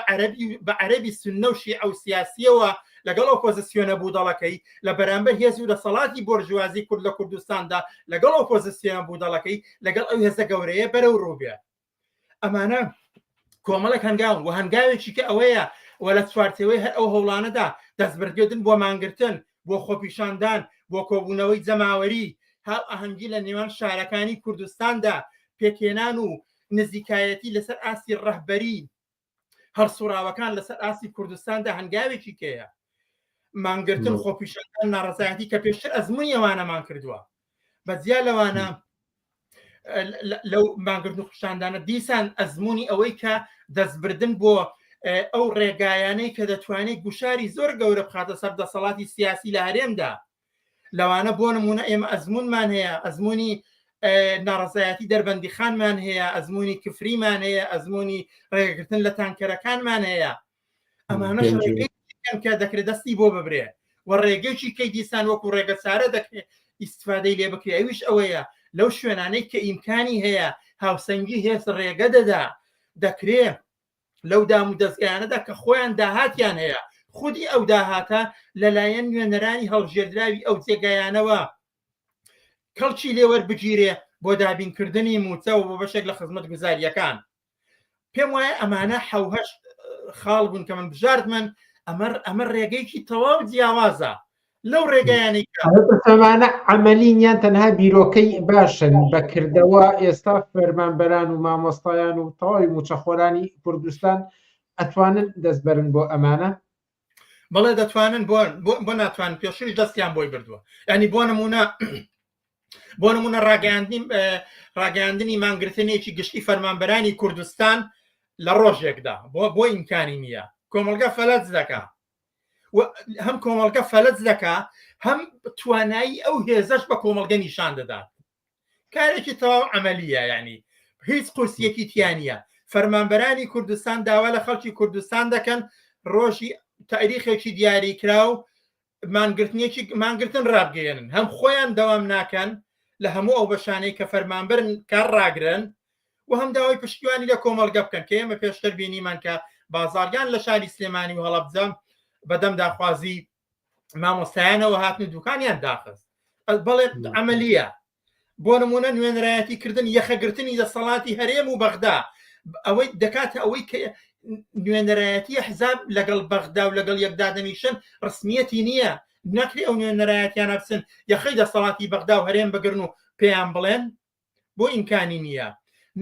بە عەرەبی سوننە و شیعە و سیاسیەوە لەگەڵ ئۆپۆزیسیۆنە بوودەڵەکەی لە بەرامبەر هێز و دەسەڵاتی بۆرژوازی کورد لە کوردستاندا لەگەڵ ئۆپۆزیسیۆنە بوودەڵەکەی لەگەڵ ئەو هێزە گەورەیە بەرەو ڕووبێ ئەمانە کۆمەڵک هەنگاون و هەنگاوێکی کە ئەوەیە و لە چوارچێوەی هەر ئەو هەوڵانەدا دەستبەردێتن بۆ مانگرتن بۆ خۆپیشاندان بۆ کۆبوونەوەی جەماوەری هاو ئاهەنگی لە نێوان شارەکانی کوردستاندا پێکێنان و نزیکایەتی لەسەر ئاسی ڕەهبەری هەرسوراوەکان لەسەر ئاسی کوردستاندا هەنگاوێکی کەیە مانگرتن خۆپیشاندان ناڕزایەتی کە پێشتر ئەزموونی ئەوانەمان کردووە بەجیا لەوانە لەو مانگرتن و خوشاندانە دیسان ئەزموونی ئەوەی کە دەستبردن بۆ ئەو ڕێگایانەی کە دەتوانێت گوشاری زۆر گەورە بخاتە سەر دەسەڵاتی سیاسی لە هەرێمدا لەوانە بۆ نمونە ئێمە ئەزمونمان هەیە ئەزمموی ناڕزایەتی دەربەندی خانمان هەیە ئەزمموی کفریمان هەیە ئەزمموی ڕێگەگرتن لە تانکەرەکانمان هەیە ئەمانەش ڕێگەیان کە دەکرێت دەستی بۆ ببرێ و ڕێگەیکی کەی دیسان وەکو ڕێگە چارە دەکرێت ئیسفادەی لێ بکرێ ئەویش ئەوەیە لەو شوێنانەی کە ئیمکانی هەیە هاوسەنگی هێز ڕێگە دەدا دەکرێت لەو دام و دەستگایانەدا کە خۆیان داهاتیان هەیە خودی ئەو داهاتە لەلایەن نوێنەرانی هەڵژێردراوی ئەو جێگایانەوە کەڵکی لێوەربگیرێ بۆ دابینکردنی موچە و بۆ بەشێک لە خزمەت گوزاریەکان پێم وایە ئەمانە حەوهەشت خاڵ بوون کە من بژارد من ئەمە ڕێگەیەکی تەواو جیاوازە لەو ڕێگەیانی ئەمانە عەمەلینیان تەنها بیرۆکەی باشن بەکردەوە ئێستا فەرمانبەران و مامۆستایان و تەواوی موچەخۆرانی کوردستان ئەتوانن دەستبەرن بۆ ئەمانە بەڵێ دەتوانن بۆ ناتوانن پێشتریش دەستیان بۆی بردووە ینی بۆ نمونە ڕاگەاندنی مانگرتنێکی گشتی فەرمانبەرانی کوردستان لە ڕۆژێکدا بۆ ئیمکانی نییە کۆمەلگا فەلەت دەکا هەم کۆمەڵگە فەلەت دەکا هەم توانایی ئەو هێزەش بە کۆمەڵگە نیشان دەدات کارێکی تەواو عەمەلیە ینی هیچ قورسیەکی تیانە فەرمانبەرانی کوردستان داوا لە خەڵکی کوردستان دەکەن ڕۆژی تاریخێکی دیاریکرا و مانگرتن ڕابگەێنن هەم خۆیان دەوام ناکەن لە هەموو ئەو بەشانەی کە فەرمانبەرن کار ڕاگرن و هەم داوای پشتیوانی لە کۆمەڵگە بکەن کە ئێمە پێشتر بینیمان کە بازارگان لە شاری سلێمانی و هەڵەبجەم بەدەم داخوازی مامۆستایانەوە هاتن دوکانیان داخست بەڵێ عەمەلیە بۆ نمونە نوێنەرایەتیکردن یەخەگرتنی دەسەڵاتی هەرێم و بەغدا ئەوەی دەکاتە ئەوەی کە نوێنەرایەتی حزاب لەگەڵ بەغدا و لەگەڵ یەکدادەنیشن ڕسمیەتی نییە نەکری ئەو نوێنەرایەتیانە بچن یەخەی دەسەڵاتی بەغدا و هەرێم بگرن و پێیان بڵێن بۆ ئیمکانی نییە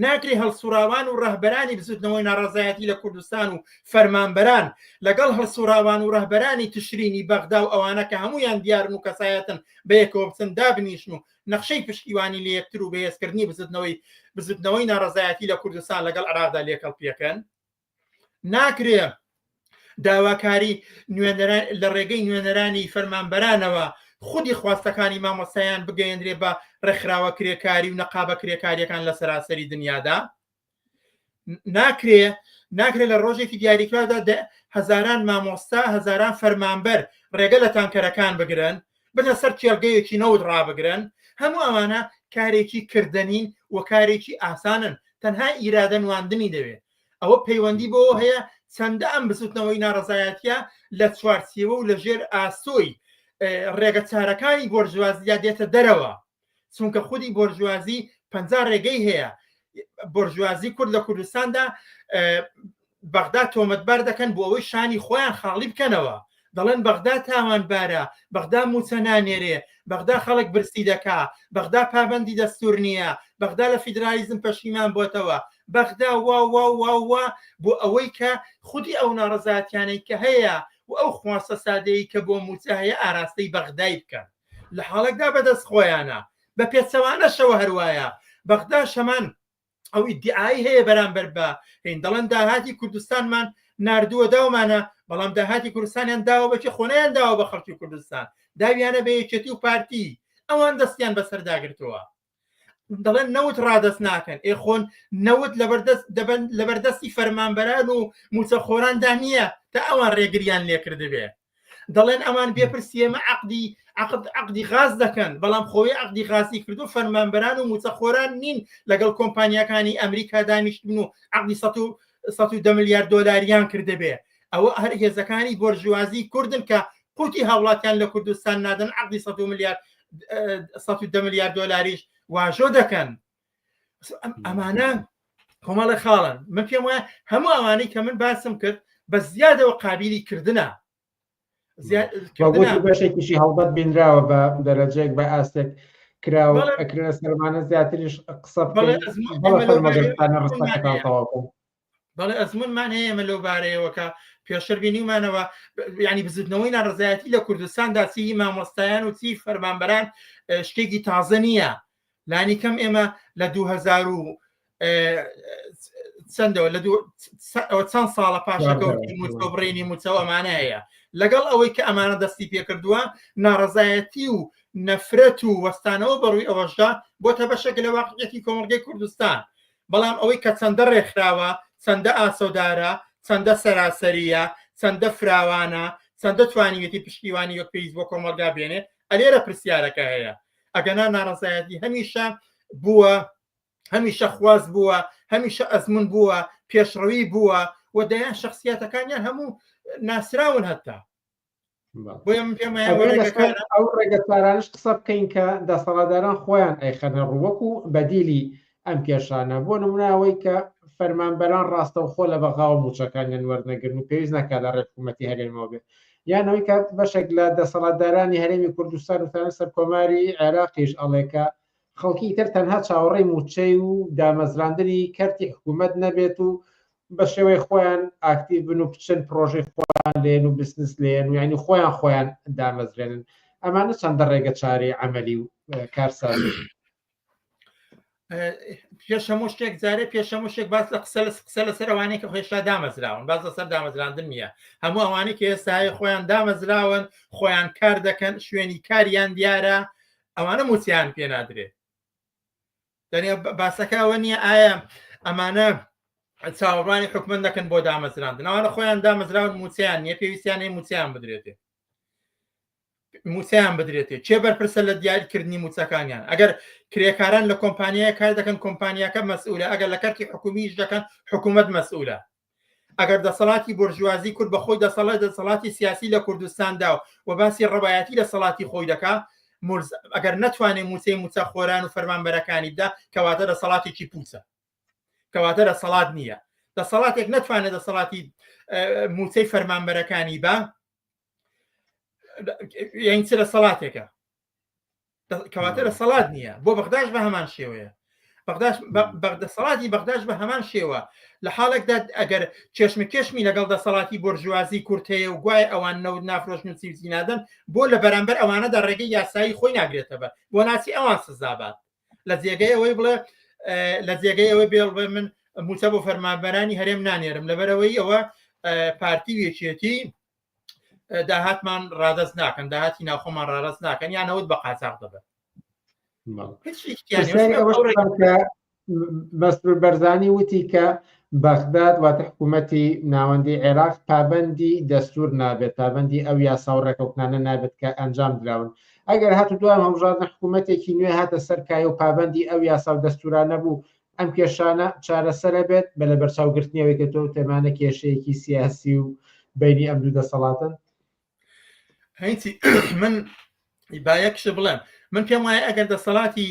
ناکری هەڵسوراوان و ڕەهبەرانی بزوتنەوەی ناڕزایەتی لە کوردستان و فەرمانبەران لەگەڵ هەڵسوراوان و ڕەهبەرانی تشرینی بەغدا و ئەوانە کە هەمویان دیارن و کەسایەتن بەیەکەوە بچن دابنیشن و نەخشەی پشتیوانی لە یەکتر و بەهێزکردنی بزوتنەوەی ناڕزایەتی لە کوردستان لەگەڵ عێراقدا لێکەڵ پێکەن ناکرێ داواکاری لە ڕێگەی نوێنەرانی فەرمانبەرانەوە خودی خواستەکانی مامۆستایان بگەیەندرێ بە ڕێکخراوە کرێکاری و نەقابە کرێکاریەکان لە سەراسەری دنیادا ناکرێت لە ڕۆژێکی دیاریکرادا هەزاران مامۆستا هەزاران فەرمانبەر ڕێگە لە تانکەرەکان بگرن بنە سەر کێڵگەیەکی نەوت ڕابگرن هەموو ئەوانە کارێکی کردنین و کارێکی ئاسانن تەنها ئیرادە نواندنی دەوێت ئەوە پەیوەندی بۆ هەیە چەندە ئەم بسوتنەوەی ناڕزایەتیە لە چوارچێوە و لە ژێر ئاسۆی ڕێگە چارەکانی بۆرژوازیە دێتە دەرەوە چونکە خودی بۆرژوازی 50 ڕێگەی هەیە بۆرژوازی کورد لە کوردستاندا بەغدا تۆمەتبار دەکەن بۆ ئەوەی شانی خۆیان خاڵی بکەنەوە دەڵێن بەغدا تاوانبارە بەغدا موچە نانێرێ بەغدا خەڵک برسی دەکا بەغدا پابەندی دەستور نییە بەغدا لە فیدرالیزم پەشیمان بۆتەوە بەغدا وا بۆ ئەوەی کە خودی ئەو ناڕزایەتیانەی کە هەیە و ئەو خواستە سادەیە کە بۆ موچە هەیە ئاراستەی بەغدای بکەن لە حاڵێکدا بەدەست خۆیانە بە پێچەوانەشەوە هەروایە بەغدا شەمان ئەو ئیدعایی هەیە بەرامبەر بە هین دەڵێن داهاتی کوردستانمان نردووە داومانە بەڵام داهاتی کوردستانیان داوە بەچی خۆنیان داوە بە خەڵکی کوردستان داویانە بە یەکێتی و پارتی ئەوان دەستیان بەسەرداگرتووە دەڵێن نەوت ڕادەست ناکەن خۆن نەوت لەبەردەستی فەرمانبەران و موچەخۆراندا نییە تا ئەوان ڕێگریان لێکردبێ دەڵێن ئەمان بێپرسیێمە عقدی غاز دەکەن بەڵام خۆی عقدی غازی کردو فەرمانبەران و موچەخۆران نین لەگەڵ کۆمپانیەکانی ئەمریکا دانیشتبن و عقدی 110 میلیارد دۆلاریان کردبێ ئەوە هەر هێزەکانی بۆرژوازی کوردن کە قوتی هاوڵاتیان لە کوردستان نادەن عقدی 110 میلیارد دۆلاریش واژۆ دەکەن ئەمانە کۆمەڵە خاڵن من پێم وایە هەموو ئەوانەی کە من باسم کرد بە زیادەوە قابلی کردنە بەشێکیشی هەڵبەت بینراوە بە دەرەجەیەک بە ئاستێک کراوە ئەکرێنە سەرمانە زیاتریش قسە بەڵێ ئەزمونمان هەیە ئێمە لەو بارەیەوەکە پێشتر بینیمانەوە ینی بزودنەوەی ناڕزایەتی لە کوردستاندا چی مامۆستایان و چی فەرمانبەران شتێکی تازە نییە لانی کەم ئێمە لە 2000 چەندەوە لە چەند ساڵە پاشەکەوتی موچەبڕێنی موچەوە ئەمانە هەیە لەگەڵ ئەوەی کە ئەمانە دەستی پێکردووە ناڕزایەتی و نەفرەت و وەستانەوە بەڕووی ئەوەشدا بۆتە بەشێک لە واقعیەتی کۆمەڵگەی کوردستان بەڵام ئەوەی کە چەندە ڕێکخراوە چەندە ئاسۆدارە چەندە سەراسەریە چەندە فراوانە چەندە توانیوێتی پشتیوانی وەک پێویست بۆ کۆمەڵگا بێنێ ئەلێرە پرسیارەکە هەیە ئەگەنا ناڕزایەتی هەمیشە بووە هەمیشە خواست بووە هەمیشە ئەزمون بووە پێشڕەوی بووە و دەیان شخصیەتەکانیان هەموو ناسراون هەتا بۆیە من پێم ئەو ڕێگەچارانش قسە بکەین کە دەسەڵاتداران خۆیان ئەیخەنە ڕووەکو بەدیلی ئەم کێشانە بۆ نموناوەی کە فەرمانبەران ڕاستەوخۆ لە بەغاوە موچەکانیان وەرنەگرن و پێویست ناکات لە ڕێکحکوومەتی هەرێمەوە بێت یانەوەی کە بەشێک لە دەسەڵاتدارانی هەرێمی کوردستان و تەنانەت سەرکۆماری عێراقیش ئەڵێکە خەڵکی تر تەنها چاوەڕێی موچەی و دامەزراندنی کەرتی حکوومەت نەبێت و بە شێوەی خۆیان ئاکتیو بن و بچن پرۆژەی خۆیان لێن و بزنس لێن و ینی خۆیان دامەزرێنن ئەمانە چەندە ڕێگە چارەی عەمەلی و کارسازی پێشەمو شتێک جارێ پێشەمو شتێک باس لە قسە لەسەر ئەوانەی کە خۆشتا دامەزراون باز لەسەر دامەزراندن نییە هەموو ئەوانەی کە ئێستا خۆیان دامەزراون خۆیان کار دەکەن شوێنی کاریان دیارە ئەوانە موچیان پێ نادرێت دەنێ باسەکەەوە نییە ئایا ئەمانە چاوەڕوانی حکومت دەکەن بۆ دامەزراندن ئەوانە خۆیان دامەزراون موچیان نییە پێویستیان هەیە موچیان بدرێتێ چێ بەرپرسە لە دیاریکردنی موچەکانیان ئەگەر کرێکاران لە کۆمپانیای کار دەکەن کۆمپانیاکە مەسئولە ئەگەر لە کارتی حکومیش دەکەن حکوومەت مەسئولە ئەگەر دەسەڵاتی بورژوازی کورد بەخۆی دەسەڵاتی سیاسی لە کوردستاندا و باسی ڕەبایەتی لە سەڵاتی خۆی دەکا ئەگەر نەتوانێت موچەی موچەخۆران و فەرمانبەرەکانی بدا کەواتە دەسەڵاتێکی پوچە کەواتە دەسەڵات نییە دەسەڵاتێک نەتوانێت دەسەڵاتی موچەی فەرمانبەرەکانی با یعنی چ لە سەڵاتێکە کەواتە لە سەڵات نییە بۆ بەغداش بە هەمان شێوەیە دەسەڵاتی بەغداش بە هەمان شێوە لە حاڵێکدا ئەگەر چێشمکێشمی لەگەڵ دەسەڵاتی بورژوازی کورتەیە و گوای ئەوان نەود نافرۆشن و چیزی نادەن بۆ لە بەرامبەر ئەوانەدا ڕێگەی یاسایی خۆی ناگرێتە بەر بۆ ناچی ئەوان سزابات لە جێگەی ئەوەی بڵێ لە جێگەی ئەوەی بێڵێ من موچە بۆ فەرمانبەرانی هەرێم نانێرم لەبەرەوەی ئەوە پارتی وێچێتی داهاتمان ڕادەست ناکەن داهاتی ناوخۆمان ڕادەست ناکەن یانەوت بە قاچاق دەبێت مەسرور بەرزانی وتی کە بەغداد واتە حکوومەتی ناوەندی عێراق پابەندی دەستور نابێت پابەندی ئەو یاسا و ڕێکەوتانە نابێت کە ئەنجام دراون ئەگەر هاتو دوام هەڵبژاردنە حکوومەتێکی نوێ هاتە سەرکای و پابەندی ئەو یاسا و دەستورانە بوو ئەم کێشانە چارەسەرە بێت بە لە بەرچاوگرتنیەوەی کە تۆ تێمانە کێشەیەکی سیاسی و بینی ئەم دوو دەسەڵاتن هەیتی من بایەکش بڵێم من پێم وایە ئەگەر دەسەڵاتی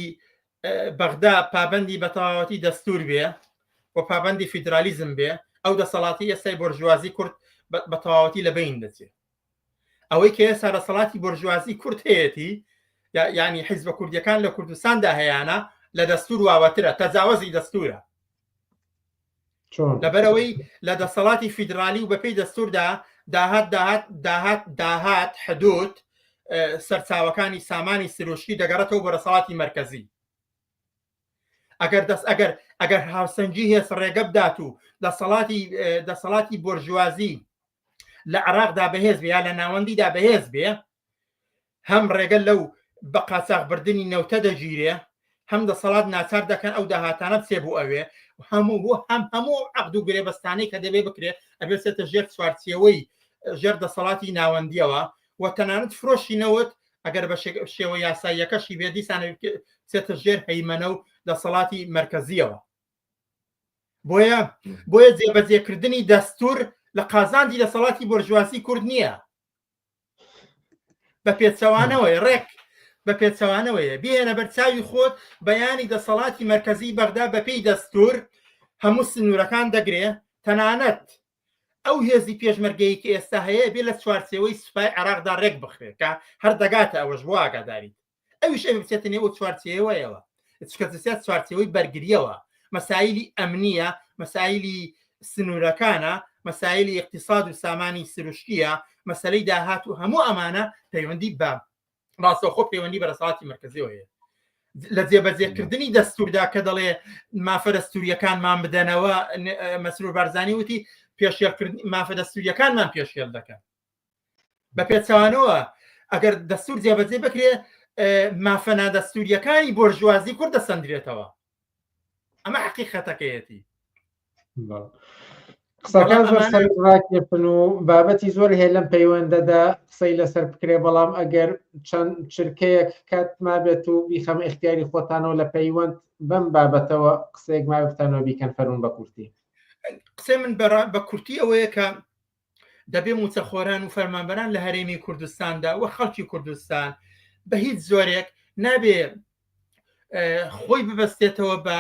بەغدا پابەندی بە تەواوەتی دەستور بێ و پابەندی فیدرالیزم بێ ئەو دەسەڵاتی ئێستای بورژوازی کورد بە تەواوەتی لە بین دەچێت ئەوەی کە ئێستا دەسەڵاتی بورژوازی کورد هەیەتی یعنی حیزبە کوردیەکان لە کوردستاندا هەیەە لە دەستور واوەترە تەجاوزی دەستورە لەبەرەوەی لە دەسەڵاتی فیدرالی و بەپێی دەستوردا داهات حدود سەرچاوەکانی سامانی سروشتی دەگەڕێتەوە بۆ دەسەڵاتی مرکزی ئەگەر هاوسەنجی هێز ڕێگە بدات و دەسەڵاتی بورژوازی لە عێراقدا بەهێز بێ یا لە ناوەندیدا بەهێز بێ هەم ڕێگە لەو بە قاچاقبردنی نەوتە دەگیرێ هەم دەسەڵات ناچار دەکەن ئەو داهاتانە بچێ بوو ئەوێ هەموو عەقد و گرێبەستانەی کە دەبێ بکرێ ئەبێتە ژێر چوارچێوەی ژێر دەسەڵاتی ناوەندیەوە و تەنانەت فرۆشی نەوت ئەگەر بە شێوە یاساییەکەشی بێ دیسانە چێتە ژێر هەیمەنە و دەسەڵاتی مرکزیەوە. بۆیە جێبەجێکردنی دەستور لە قازاندی دەسەڵاتی بۆرژواسی کورد نییە، بە پێچەوانەوەی ڕێک بە پێچەوانەوەیە بێنە بەرچاوی خۆت بەیانی دەسەڵاتی مرکزی بەغدا بەپێی دەستور هەموو سنوورەکان دەگرێ، تەنانەت ئەو هێزی پێشمەرگەیە کە ئێستا هەیە بێ لە چوارچێوەی سوپای عێراقدا ڕێک بخرێ کە هەر دەگاتە ئەوەش بۆ ئاگاداریت ئەویش ئەوێ بچێتە نێو چوارچێوەیەوە چکەسیات چوارچێوەی بەرگریەوە مەسایلی ئەمنیە، مەسایلی سنوورەکانە، مەسایلی اقتصاد و سامانی سروشتیە، مەسلەی داهات و هەموو ئەمانە پەیوەندی بە ڕاستەوخۆ پەیوەندی بە دەسەڵاتی مرکزیەوەیە. لە جێبەجێکردنی دەستوردا کە دەڵێ مافە دەستوریەکانمان بدەنەوە مەسرور بارزانی وتی مافە دەستوریەکانمان پێشێل دەکەن بە پێچەوانەوە ئەگەر دەستور جێبەجێ بکرێ مافە نادەستوریەکانی بۆرژوازی کورد دەسەندرێتەوە. ئەمە حقیقەتەکەیەتی. قسەکان زۆر سەرڕاکێفن و بابەتی زۆر هەیە لەم پەیوەندەدا قسەی لەسەر بکرێ، بەڵام ئەگەر چەند چرکەیەک کاتما بێت و بیخەمە اختیاری خۆتانەوە لە پەیوەند بەم بابەتەوە قسەیەک ما بتانەوە بیکەن فەرمون بە کورتی. قسەی من بە کورتی ئەوەیە کە دەبێ موچەخۆران و فەرمانبەران لە هەرێمی کوردستاندا و خەڵکی کوردستان بە هیچ زۆرێک نابێ خۆی ببەستێتەوە بە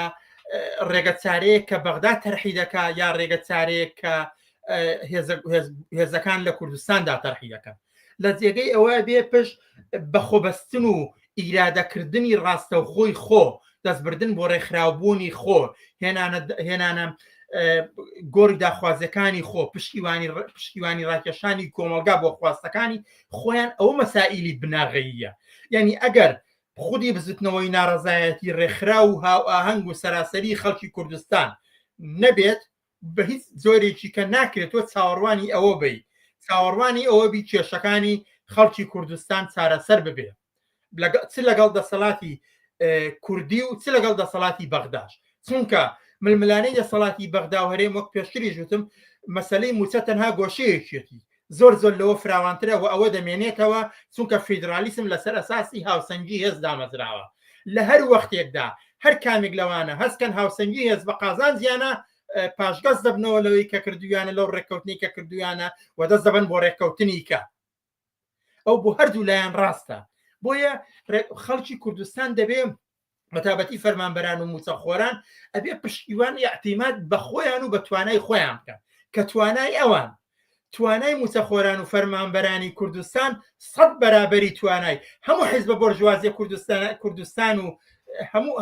ڕێگە چارەیەک کە بەغدا تەرحی دەکا یا ڕێگە چارەیەک کە هێزەکان لە کوردستاندا تەرحی دەکەن. لە جێگەی ئەوە بێ پشت بە خۆبەستن و ئیرادەکردنی ڕاستەوخۆی خۆ، دەستبردن بۆ ڕێکخراوبوونی خۆ، هێنانە گۆڕی داخوازەکانی خۆ، پشتیوانی ڕاکێشانی کۆمەلگا بۆ خواستەکانی خۆیان ئەو مەسائیلی بناغەییە. یعنی ئەگەر خودی بزوتنەوەی ناڕەزایەتی ڕێکخرا و هاو ئاهەنگ و سەراسەری خەڵکی کوردستان نەبێت بە هیچ زۆرێکی کە ناکرێتەوە چاوەڕوانی ئەوە بی چاوەڕوانی ئەوە بی کێشەکانی خەڵکی کوردستان چارەسەر ببێ چ لەگەڵ دەسەڵاتی کوردی و چ لەگەڵ دەسەڵاتی بەغداش. چونکە ململانەی دەسەڵاتی بەغدا و هەرێم وەک پێشتری ژوتم مەسەلەی موچە تەنها گۆشەیەکێتی زۆر لەوە فراوانترە و ئەوە دەمێنێتەوە، چونکە فیدرالیسم لەسەر ئەساسی هاوسەنگی هێز دامەزراوە. لە هەر وەختێکدا هەر کامێک لەوانە هەستکەن هاوسەنگی هێز بە قازان زیانە پاشگەز دەبنەوە لەوەی کە کردویانە لەو ڕێککەوتنی کە کردویانە و دەست دەبن بۆ ڕێککەوتنی کە ئەو بۆ هەردوو لایەن ڕاستە. بۆیە خەڵکی کوردستان دەبێ مەتابەتی فەرمانبەران و موچەخۆران ئەبێ پشتیوان ئاعتیماد بە خۆیان و بە توانای خۆیان بکەن کە توانای ئەوان توانای موچەخۆران و فەرمانبەرانی کوردستان 100 بەرابەری توانای هەموو حیزبە بۆرژوازیە کوردستان و هەموو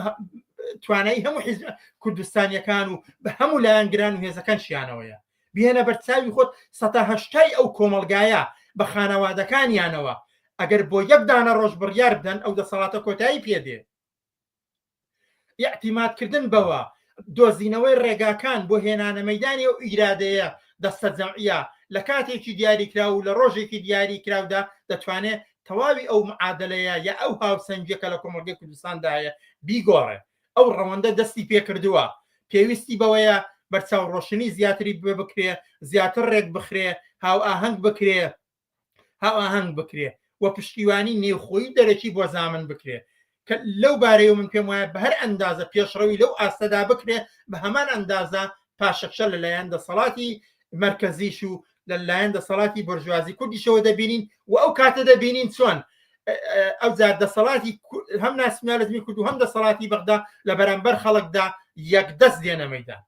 توانایی هەموو حیزب کوردستانیەکان و بە هەموو لایەنگران و هێزەکان شیانەوەیە بهێنە بەرچاوی خۆت 180 ئەو کۆمەڵگایە بە خانەوادەکانیانەوە ئەگەر بۆ یەک دانە ڕۆژ بڕیار بدەن ئەو دەسەڵاتە کۆتایی پێدێ. ئیعتیمادکردن بەوە دۆزینەوەی ڕێگاکان بۆ هێنانە مەیدانی و ئیرادەیە دەستە جەمعیە لە کاتێکی دیاریکرا و لە ڕۆژێکی دیاریکراودا دەتوانێت تەواوی ئەو معادلەیە یا ئەو هاوسەنگیەکە لە کۆمەڵگەی کوردستاندایە بیگۆڕێ. ئەو ڕەوەندە دەستی پێکردووە پێویستی بەوەیە بەرچاو ڕۆشنی زیاتری بکرێ، زیاتر ڕێک بخرێ، هاو ئاهەنگ بکرێ و پشتیوانی نێوخۆیی دەرەکی بۆ زامن بکرێ کە لەو بارەیە من پێم وایە بە هەر ئەندازە پێشڕەوی لەو ئاستەدا بکرێ بە هەمان ئەندازە پاشەکشە لەلایەن دەسەڵاتی مرکزیش و لەلایەن دەسەڵاتی بۆرژوازی کوردیشەوە دەبینین و ئەو کاتە دەبینین چۆن ئەو جار دەسەڵاتی هەم ناسمیالەتمی کورد و هەم دەسەڵاتی بەغدا لە بەرامبەر خەڵکدا یەکدەست دێنە مەیدان.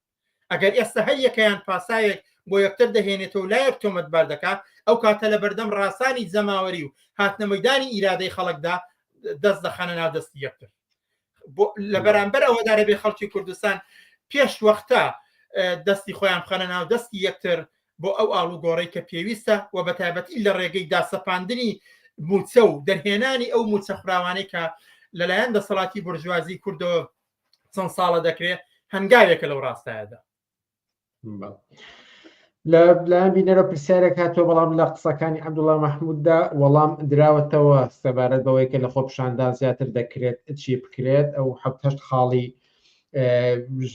ئەگەر ئێستا هەر یەکەیان پاسایەک بۆ یەکتر دەهێنێتەوە و لایەک تۆمەتبار دەکات ئەو کاتە لە بەردەم ڕاستانی زەماوەری و هاتنە مەیدانی ئیرادەی خەڵکدا دەست دەخەنە ناو دەستی یەکتر. لە بەرامبەر ئەوەدا دەبێ خەڵکی کوردستان پێش وەختە دەستی خۆیان بخەنە ناو دەستی یەکتر بۆ ئەو ئاڵوگۆڕەی کە پێویستە و بە تایبەتی لە ڕێگەی داسەپاندنی موچە و دەرهێنانی ئەو موچە فراوانەی کە لەلایەن دەسەڵاتی بورژوازی کوردەوە چەند ساڵە دەکرێت هەنگاوێکە لەو ڕاستایەدا. لایەن بینەرە پرسیارێک هاتووە بەڵام لە قسەکانی عەبدوڵڵا مەحمووددا وەڵام دراوەتەوە سەبارەت بەوەی کە لە خۆپیشاندان زیاتر دەکرێت چی بکرێت ئەو 7 خاڵی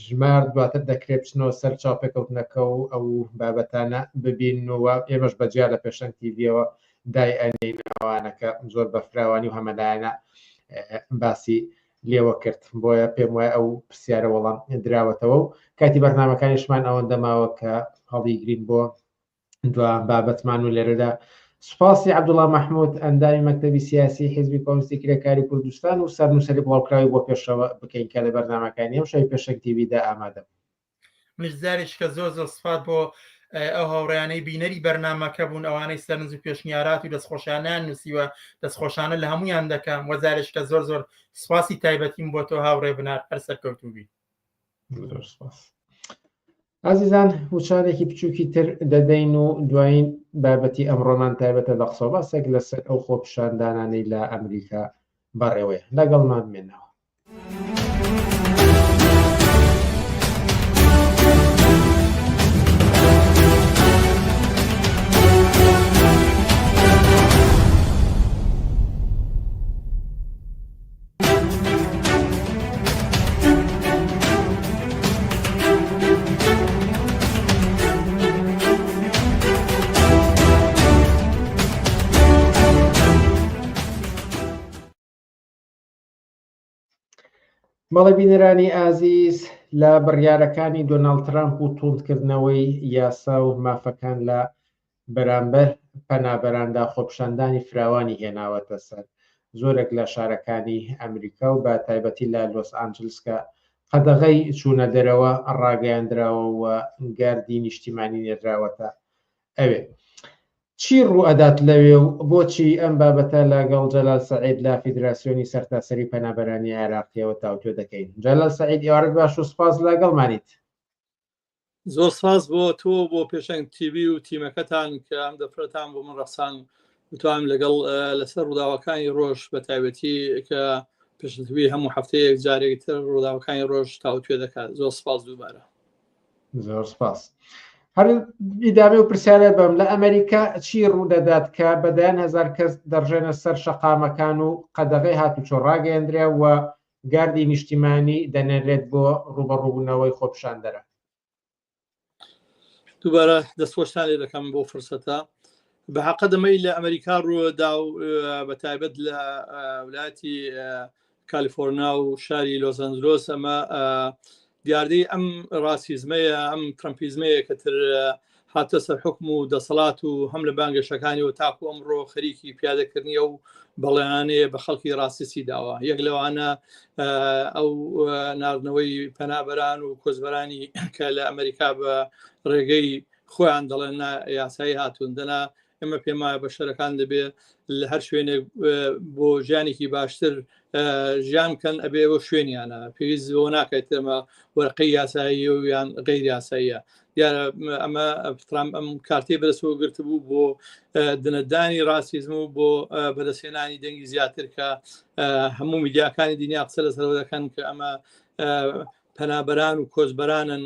ژمار دواتر دەکرێت بچنەوە سەر چاوپێکەوتنەکە و ئەو بابەتانە ببینەوە ئێمەش بەجیا لە پێشەنگ تیڤیەوە دای ئەنینەوانەکە زۆر بەفراوانی و هەمەلایەنە باسی لێوە کرد بۆیە پێم وایە ئەو پرسیارە وەڵام دراوەتەوە و کاتی بەرنامەکانیشمان ئەوەندە ماوە کە هەڵی گرین بۆ دو بابەتمان و لێرەدا سوپاسی عەبدوڵڵا مەحموود ئەندامی مەکتەبی سیاسی حیزبی کۆمونیستی کرێکاری کوردستان و سەرنووسەری بڵاوکراوی بۆ پێشەوە بکەین کە لە بەرنامەکانی ئەم شەوی پێشەنگ تیڤیدا ئامادە منیشداریش کە زۆر زۆر سپات بۆ ئەو هاوڕێیانەی بینەری بەرنامەکە بوون ئەوانەی سەرنج و پێشنیارات و دەستخۆشانیان نووسیوە دەستخۆشانە لە هەمویان دەکەم وەزارش کە زۆر زۆر سوپاسی تایبەتیم بۆ تۆ هاوڕێ بنار هەر سەرکەوتوبی. عزیزان وچارێکی بچووکی تر دەدەین و دوایین بابەتی ئەمڕۆمان تایبەتە لە قسە باسێک لەسەر ئەو خۆپیشاندانانەی لە ئەمریکا بەڕێوەیە لەگەڵمان بمێنەوە. بەڵێ بینەرانی ئازیز لە بڕیارەکانی دۆناڵد ترامپ و توندکردنەوەی یاسا و مافەکان لە بەرامبەر پەنابەراندا خۆپیشاندانی فراوانی هێناوەتە سەر زۆرێک لە شارەکانی ئەمریکا و بە تایبەتی لە لۆس ئانجلس کە قەدەغەی چوونە دەرەوە ڕاگەیاندراوە و گاردی نیشتیمانی نێدراوەتە ئەوێ چی ڕوو ئەدات لەوێ و بۆچی ئەم بابەتە لەگەڵ جەلال سەعید لە فیدراسیۆنی سەرتاسەری پەنابەرانی عێراقیەوە تاوتوێ دەکەین. جەلال سەعید ئێوارەت باش و سپاس لەگەڵمانیت. زۆر سپاس بۆ تۆ بۆ پێشەنگ تیڤی و تیمەکەتان کە ئەم دەفرەتان بۆ من ڕەخسان بتوانم لەگەڵ لەسەر ڕووداوەکانی ڕۆژ بە تایبەتی کە پێشنگتیڤی هەموو هەفتەیەک جارێکی تر ڕووداوەکانی ڕۆژ تاوتوێ دەکات. زۆر سپاس دووبارە. زۆر سپاس. هەر ئیدامێ و پرسیارە بەم لە ئەمریکا چی ڕوودەدات کە بەدایان هەزار کەس دەڕژێنە سەر شەقامەکان و قەدەغەی هاتوچۆ ڕاگەیەندرا و گاردی نیشتیمانی دەنێرێت بۆ ڕوبەڕووبوونەوەی خۆپیشاندەرە. دووبارە دەستخۆشتان لێ دەکەم بۆ فرسەتە بە حەقە دەمەی لە ئەمریکا ڕووەدا و بە تایبەت لە وڵاتی کالیفۆرنیا و شاری لۆس ئەنجلۆس ئەمە دیاردەی ئەم ڕاسیزمەیە ئەم ترەمپیزمەیە کە تر هاتە سەر حکم و دەسەڵات و هەم لە بانگەشەکانی و تاکو ئەمڕۆ خەریکی پیادەکردنیە و بەڵێنانەیە بە خەڵکی ڕاستیسی داوە. یەک لەوانە ئەو ناردنەوەی پەنابەران و کۆزبەرانی کە لە ئەمریکا بە ڕێگەی خۆیان دەڵێن یاسایی هاتوون دەنا ئێمە پێم وایە بە شەرەکان دەبێت لە هەر شوێنێک بۆ ژیانێکی باشتر ژیان بکەن ئەبێ بۆ شوێنیانە پێویست بۆ ناکەێت ئەمە وەرقەی یاسایی و یان غەیر یاساییە. دیارە ئەمە ترامپ ئەم کارتێ بەدەستەوە گرتبوو بۆ دنەدانی ڕاستیزم و بۆ بەدەستێنانی دەنگی زیاتر کە هەموو میدیاکانی دنیا قسە لەسەرەوە دەکەن کە ئەمە پەنابەران و کۆزبەرانن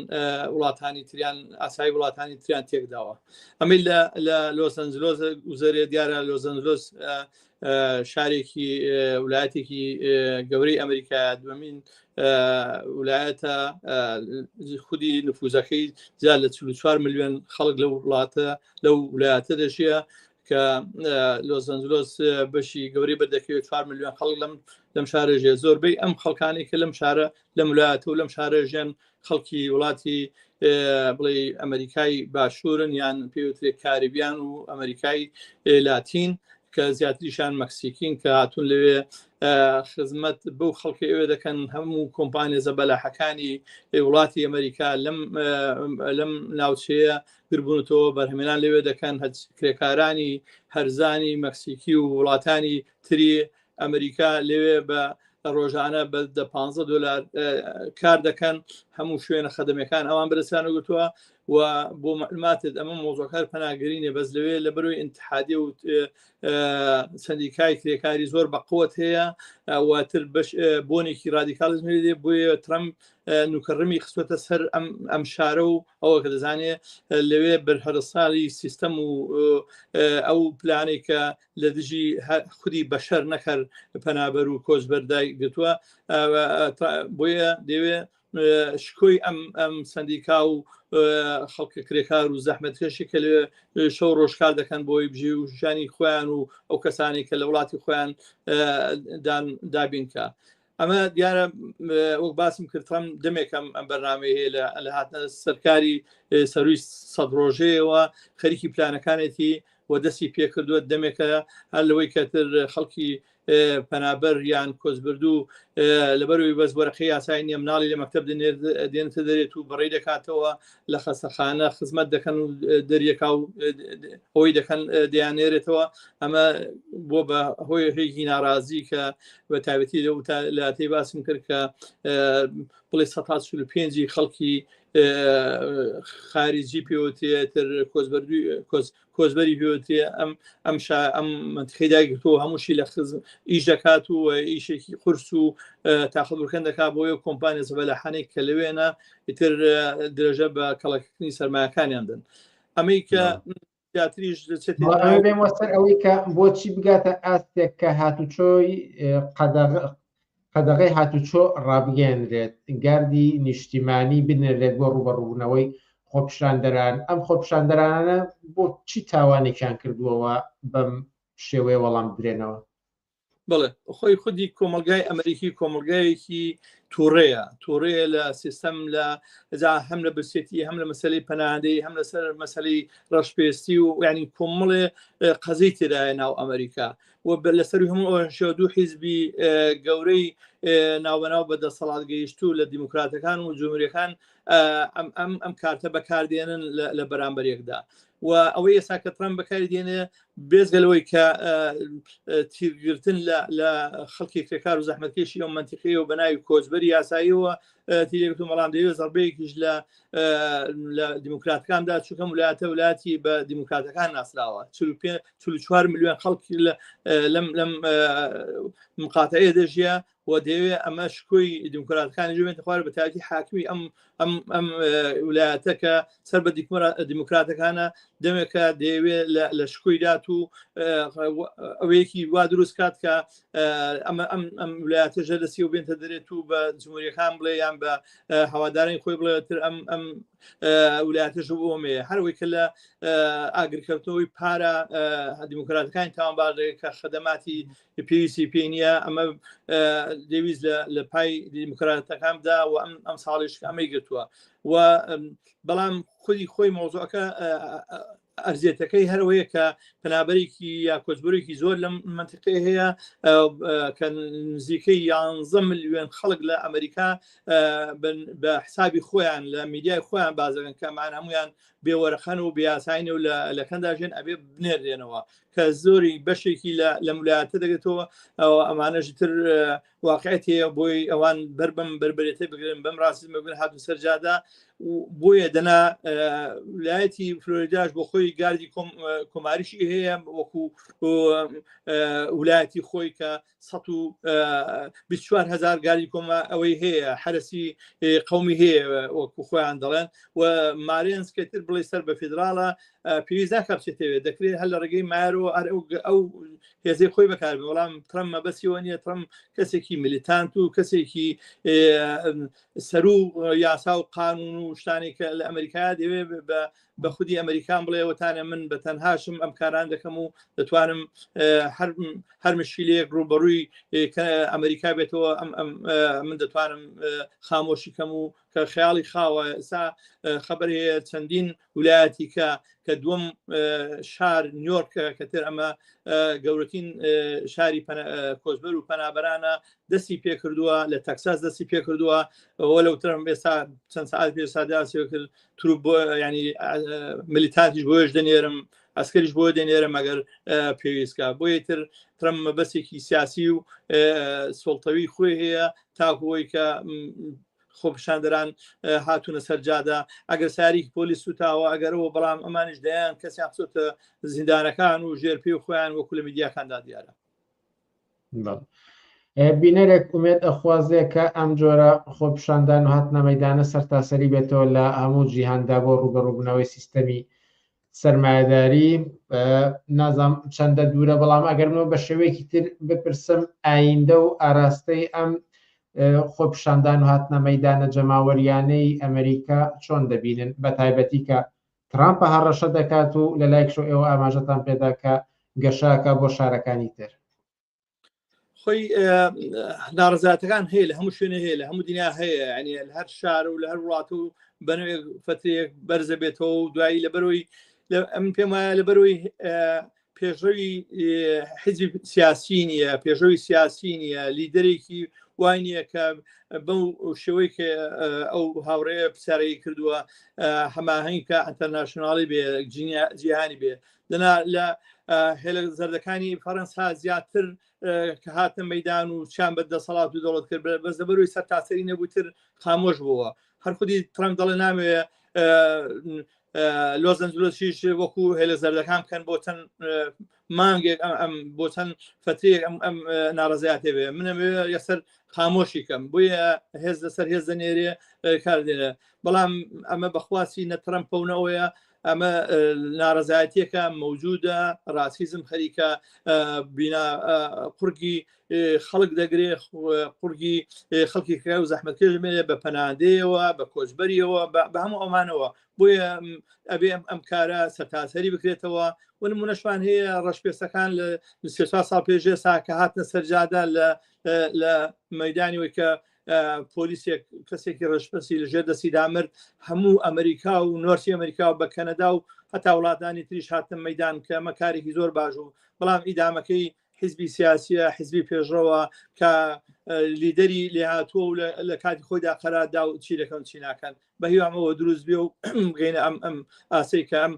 وڵاتانی تریان ئاسایی وڵاتانی تریان تێکداوە. ئەمەی لە لۆس ئەنجلۆس وزەرێ دیارە لۆس ئەنجلۆس شارێکی وڵایەتێکی گەورەی ئەمریکا دووەمین وڵایەتە خودی نفوزەکەی زیاد لە 44 ملیۆن خەڵک لەو وڵاتە لەو وڵایەتە دەژیە کە لۆس ئەنجلۆس بەشی گەورەی بەردەکەوێت 4 ملیۆن خەڵک لەم شارەژێ زۆربەی ئەم خەڵکانی کە لەم شارە لەم وڵایەتە و لەم شارەژیان خەڵکی وڵاتی بڵێ ئەمریکای باشوورن یان پێوترێت کاریبیان و ئەمریکای لاتین کە زیاتریشان مەکسیکین کە هاتوون لەوێ خزمەت بەو خەڵکی ئەوێ دەکەن هەموو کۆمپانیە زەبەلاحەکانی وڵاتی ئەمریکا لەم ناوچەیە گربوونەوە بەرهەمێنان لەوێ دەکەن کرێکارانی هەرزانی مەکسیکی و وڵاتانی تری ئەمریکا لەوێ بە ڕۆژانە بە $15 کار دەکەن هەموو شوێنە خەدەمیەکان ئەوان بەدەستیان گرتووە و بۆ معلوماتت ئەمە مۆزۆکار پەناگرینێ بەس لەوێ لە بەروی ئینتحادی و سندیکای کرێکاری زۆر بەقوت هەیە واتر بۆنێکی رادیکالیزمی دێ بۆیە ترەمپ نوکەڕمی خستوەتە سەر ئەم شارە و ئەوە کە دەزانێت لەوێ بەرهەرساڵی سیستەم و ئەو پلانێک کە لە دژی خودی بەشەر نەکەر پەنابەر و کۆچبەردای گرتووە بۆیە دەوێ شکۆی ئەم سندیکا و خەڵکە کرێکار و زەحمەتکێشی کە لێ شەو ڕۆژکار دەکەن بۆی بژی و ژیانی خۆیان و ئەو کەسانی کە لە وڵاتی خۆیان دابینکە. ئەمە دیارە وەک باسم کردم دەمێکم ئەم بەرنامەی هەیە لە هاتنە سەرکاری سەروی 100 ڕۆژەیەوە خەریکی پلانەکانێتی و دەستی پێکردووە دەمێکە هەر لەوەی کەتر خەڵکی پەنابەر یان کۆچبردوو لەبەروی بەس وەرەقەی یاسای نییە مناڵی لە مەکتەب دێنتە دەرێت و بەڕێ دەکاتەوە لە خەستەخانە خزمەت دەکەن و دەریەکا و ئەوەی دەکەن دەیانێرێتەوە ئەمە بۆ بە هۆی هەیەکی ناڕازی کە بە تایبەتی لە تێی باسم کرد کە بڵێ 145 خەڵکی خارجی پێوتێتر کۆچبەری پێوتێ ئەم منتخەی داگرتەوە هەمووشی لە ئیش دەکات و ئیشێکی قورس و تاقبولکەن دەکات بۆیە کۆمپانیا زەبەلەحانەی کە لەوێنە ئیتر درێژە بە کەڵەکردنی سەرمایەکانیان دەن ئەمەی کە تیاتریش بێم وەسەر ئەوەی کە بۆچی بگاتە ئاستێک کە هاتوچۆی قەدەغەی هاتوچۆ ڕابگەێنرێت گاردی نیشتیمانی بنێرێت بۆ ڕوبەڕوونەوەی خۆپیشاندەران ئەم خۆپیشاندەرانە بۆ چی تاوانێکیان کردووەوە بەم شێوەیە وەڵام بدرێنەوە؟ بڵێ خۆی خودی کۆمەلگای ئەمریکی کۆمەلگایەکی تووڕەیە لە سیستەم لە هەم لە برسێتی هەم لە مەسەلەی پەناهەندەی هەم لەسەر مەسەلەی ڕەشپێستی و ینی کۆمەڵێ قەزەی تێدایە ناو ئەمریکا و لەسەری هەموو ئەوەشەوە دوو حیزبی گەورەی ناوبەناو بەدەسەڵات گەیشتوو لە دیموکراتەکان و جمهوریەکان ئەم کارتە بەکاردێنن لە بەرامبەرێکدا و ئەوەی ئێستا کە ترەمپ بەکاری دێنێ بێزگەلەوەی کە تیرگرتن لە خەڵکی کرێکار و زەحمەتکێشی ئەو منتیقەیە و بەناوی کۆچبەری یاساییەوە تیرێت و مەڵام دەوێت زەربەیەکیش لە دیموکراتەکاندا چووکەم ولايەتی بە دیموکراتەکان ناسراوە 44 ملیۆن خەڵکی لەم مقاتەیە دەژیە و دەوێت ئەمە شکۆی دیموکراتەکانی جوێنێتە خوار بە تایبەتی حاکمی ئەم ویلایەتە کە سەر بە دیموکراتەکانە دەمێکە دەیەوێت لە شکۆی دات و ئەوەیەکی وا دروست کات کە ئەم ویلایەتەژە دەسی و بێنتە دەرێت و بە جمهوریەکان بڵێ یان بە هەوادارانی خۆی بڵێتر ئەم ویلایەتەژە بۆمەیە هەروەی کە لە ئاگرکردنەوەی پارە دیموکراتەکانی تاوانبار کە خەدەماتی پێویستی پێی نییە ئەمە دەویست لە پای دیموکراتەکاندا و ئەم ساڵیش ئەمەی گرتووە و بەڵام خۆی مۆزوعەکە ئەرزێتەکەی هەروەیە کە پەنابەرێکی یا کۆچبەرێکی زۆر لەم منتیقەیە هەیە کە نزیکەی 11 ملیۆن خەڵک لە ئەمریکا بە حسابی خۆیان لە میدیای خۆیان بازەکەن کەمان هەمویان بێوەرەخەن و بیاساینە و لە کەنداژێن ئەبێ بنێردێنەوە کە زۆری بەشێکی لە ویلایەتە دەگرێتەوە ئەمانەژی تر واقعیت هەیە بۆی ئەوان بەربم بربرێتی بگرن بەم ڕاستیمە بن هاتون سەرجادا بۆیە دەنا ویلایەتی فلۆریداش بۆ خۆی گاردی کۆماریشی هەیە وەکو ویلایەتی خۆی کە 124,000 گاردی کۆما ئەوەی هەیە حرەسی قەومی هەیە وەکو خۆیان دەڵێن و مارێنسکەتر بڵێ سەر بە فیدراڵە پێویست ناکەپچێتەوێت دەکرێت هەر لە ڕێگەی مارەوە ئەو هێزەی خۆی بەکار بەڵام ترەمپ مەبەستیەوە نییە ترەمپ کەسێکی میلیتانت و کەسێکی سەر و یاسا و قانون و شتانی کە لە ئەمریکا دەوێت بە خودی ئەمریکان بڵێوەتانە من بە تەنهاشم ئەم کاران دەکەم و دەتوانم هەر مشکلەیەک ڕوبەڕووی ئەمریکا بێتەوە من دەتوانم خامۆشی کەم و کە خەیاڵی خاوە ئێستا خەبەر هەیە چەندین ویلایەتی کە دووەم شار نیویۆرکە کە تر ئەمە گەورەترین شاری کۆچبەر و پەنابەرانە دەستی پێکردووە لە تەکساس دەستی پێکردووە ئەوە لەو ترم ئێستا چەند ساعت پێ ساداسیەوە کرد تروپ بۆ ینی میلیتانتیش بۆیش دەنێرم ئەسکەریش بۆ دێنێرە مەگەر پێویستکە بۆیە تر ترەمپ مەبەستێکی سیاسی و سڵتەوی خۆی هەیە تاکوەوەی کە خۆپیشاندەران هاتوونە سەرجادا ئەگەر ساریک پۆلیس سوتاوە ئەگەرەوە بەڵام ئەمانش دەیان کەسیان بچۆتە زیندانەکان و ژێرپێ و خۆیان وەکو لە میدیاکاندا دیارە. بینەرێک ئومێد ئەخوازێ کە ئەم جۆرە خۆپیشاندان و هاتنە مەیدانە سەرتاسەری بێتەوە لە هەموو جیهاندا بۆ ڕوبەڕووبوونەوەی سیستەمی سەرمایەداری. نازام چەندە دوورە بەڵام ئەگەر منەوە بە شێوەیەکی تر بپرسم ئایندە و ئاراستەی ئەم خۆپیشاندان و هاتنە مەیدانە جەماوەریانەی ئەمریکا چۆن دەبینن بە تایبەتی کە ترامپە هەڕەشە دەکات و لە لایەکشۆ ئێوە ئاماژەتان پێدا کە گەشاکە بۆ شارەکانی تر. خۆی ناڕزاتەکان هەیە لە هەموو شوێنە هەیە لە هەموو دنیا هەیە ینی لە هەر شار و لە هەر وڵات و بەنوێ فترێک بەرزە بێتەوە و دوایی لەبەرەوەی ئەم پێم وایە لەبەرەوەی پێشڕەوی حیزبی سیاسی نیە پێشڕەوی سیاسی نیە لیدەرێکی وای نییە کە بەو شێوەی کە ئەو هاوڕێە پرسیارەی کردووە هەماهەنگکە ئەنتەرناشناڵی بێ جیهانی بێ دەنا لە هێلە زەردەکانی فەڕەنسا زیاتر کە هاتە مەیدان و چیان بەدەسەڵات و دەوڵەت کرد بەس دەبەرەوەی سەر تاسەری نەبووتر خامۆش بووە هەر خودی ترامپ دەڵێ نامەوێ لۆس ئەنجلۆسیش وەکو هێلە زەردەکان بکەن بۆ چەند مانگێک بۆ چەند فترێک ئەم ناڕزایەتێ بێ منەوێ یەسەر خامۆشی کەم بۆیە هێز لەسەر هێز دەنێرێ کار دێنێ بەڵام ئەمە بەخواسی نە ترامپە و نەوەیە ئەمە ناڕزایەتیەکە مەوجودە ڕاسیزم خەریکە بینا قورگی خەڵک دەگرێ قورگی خەڵکی کرا و زەحمەتکێژمێنێ بە پەنادەیەوە بە کۆچبەریەوە بە هەموو ئەمانەوە بۆیە ئەبێ ئەم کارە سەرتاسەری بکرێتەوە و نمونەشمان هەیە ڕەشپێستەکان لە 34 ساڵ پێشێ سا کە هاتنە سەرجادا لە مەیدانیەوەی کە پۆلیسێک کەسێکی ڕەشپەسی لەژێر دەستی دامرد هەموو ئەمریکا و نۆرسی ئەمریکا و بە کەنەدا و هەتا وڵاتانی تریش هاتن مەیدان کە ئەمە کارێکی زۆر باش و بەڵام ئیدامەکەی حیزبی سیاسیە حیزبی پێشڕەوە کە لیدەری لێهاتووە و لە کاتی خۆیدا قەراردا و چی دەکەن چی ناکەن بە هیوامەوە دروست بێ و بگەینە ئەم ئاسەی کە ئەم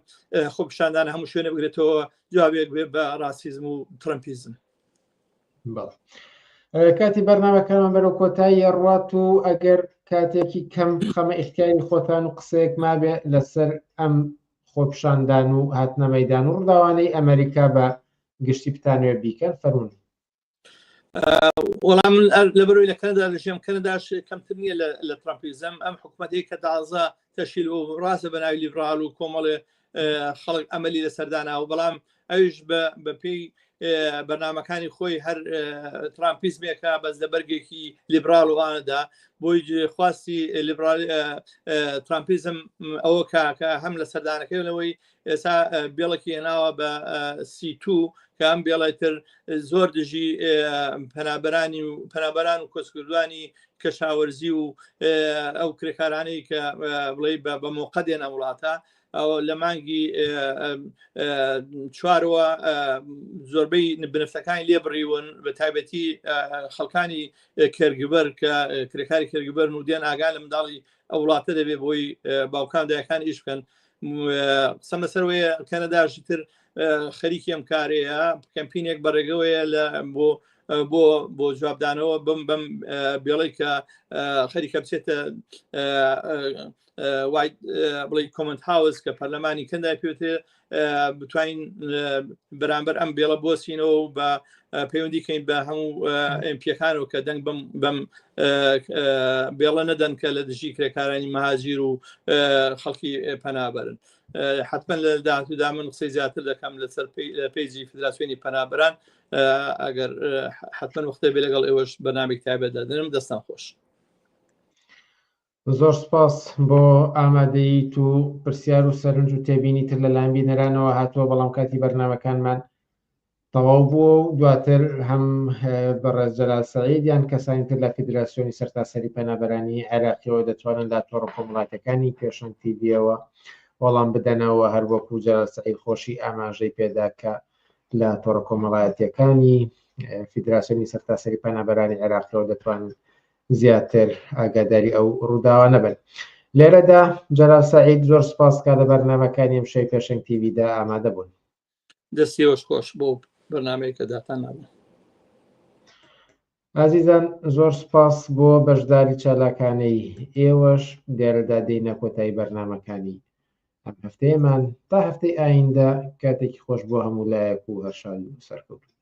خۆپیشاندانە هەموو شوێنە بگرێتەوە جوابێک بێ بە ڕاسیزم و ترامپیزم. کاتی بەرنامەکەمان بەرەو کۆتایی ڕات و ئەگەر کاتێکی کەم خەمە ئیختیاری خۆتان و قسەیەک مابێ لەسەر ئەم خۆپیشاندان و هاتنە مەیدان و ڕووداوانەی ئەمریکا بە گشتی بتانوێ بیکەن فەرموون. وەڵام لەبەرەوەی لە کەنەدا لە ژێم کەنەداش کەمتر نییە لە ترامپیزم ئەم حکوومەتی کە تازە تەشکیل و ڕاستە بە ناوی لیبرال و کۆمەڵێ خەڵک ئەمەلی لەسەردانا و بەڵام ئەویش بە پێی بەرنامەکانی خۆی هەر ترامپیزمێکە بەس لە بەرگێکی لیبرال وانەدا بۆی خواستی لیبرال ترامپیزم ئەوە کاکە هەم لە سەردانەکەیەوەی ئێستا بێڵێکی هێناوە بە C2 کە ئەم بێڵێتر زۆر دژی پەنابەران و کۆچکردوانی کەشاوەرزی و ئەو کرێکارانەی کە بڵێ بە مۆقە دێنە وڵاتە لە مانگی چوارەوە زۆربەی بنفەکانی لێبڕیون بە تایبەتی خەڵکانی کێرگبەر کە کرێکاری کێرگبەر و دێن ئاگان لە منداڵی ئەو وڵاتە دەبێت بۆی باوکان دایەکان ئیش بکەن قسەم لەسەرەوەیە کەنەداشی تر خەریکی ئەم کارەیە کەمپینێک بەڕێگەوەیە بۆ جوابدانەوە بم بێڵی کە خەریکە بچێتە بڵێ کۆمنت هاوس کە پەرلەمانی کەندای پێوتێ بتوانین بەرامبەر ئەم بێڵە بۆسینەوە و بە پەیوەندیکەین بە هەموو ئەمپیەکانەوە کە دەنگ بەم بێڵە نەدەن کە لە دژی کرێکارانی مەهاجیر و خەڵکی پەنابەرن حتمما لە داهاتوودا من قسەی زیاتر دەکەم لەسەر پێیجی فدراسیۆنی پەنابەران ئەگەر حتمما وەختە بێ لەگەڵ ئێوەش بەرنامێک تایبەت دەدەنم دەستان خۆش. زۆر سپاس بۆ ئامادەیت و پرسیار و سەرنج و تێبینی تر لەلایەن بینەرانەوە هاتووە بەڵام کاتی بەرنامەکانمان تەواو بووە و دواتر هەم بەڕێز جەلال سەعید یان کەسانی تر لە فیدراسیۆنی سەرتاسەری پەنابەرانی عێراقیەوە دەتوانن لە تۆڕە کۆمەڵاتەکانی پێشەنگ تیڤیەوە وەڵام بدەنەوە هەر وەکو جەلال سەعید خۆشی ئاماژەی پێدا کە لە تۆڕە کۆمەڵایەتیەکانی فیدراسیۆنی سەرتاسەری پەنابەرانی عێراقیەوە دەتوانن زیاتر ئاگاداری ئەو ڕووداوە نەبن. لێرەدا جەلال سەعید زۆر سپاس کە لە بەرنامەکانی ئەم شەی پێشەنگ تیڤیدا ئامادە بوون. دەستیەوەش خۆش بۆ بەرنامەیەکە داتان نابن. ئازیزان زۆر سپاس بۆ بەشداری چالاکانەی ئێوەش دیارەدا دێنە کۆتایی بەرنامەکانی ئەم هەفتەیەمان تا هەفتەی ئایندە کاتێکی خۆش بۆ هەموو لایەک و هەرشاد و سەرکەوتوو.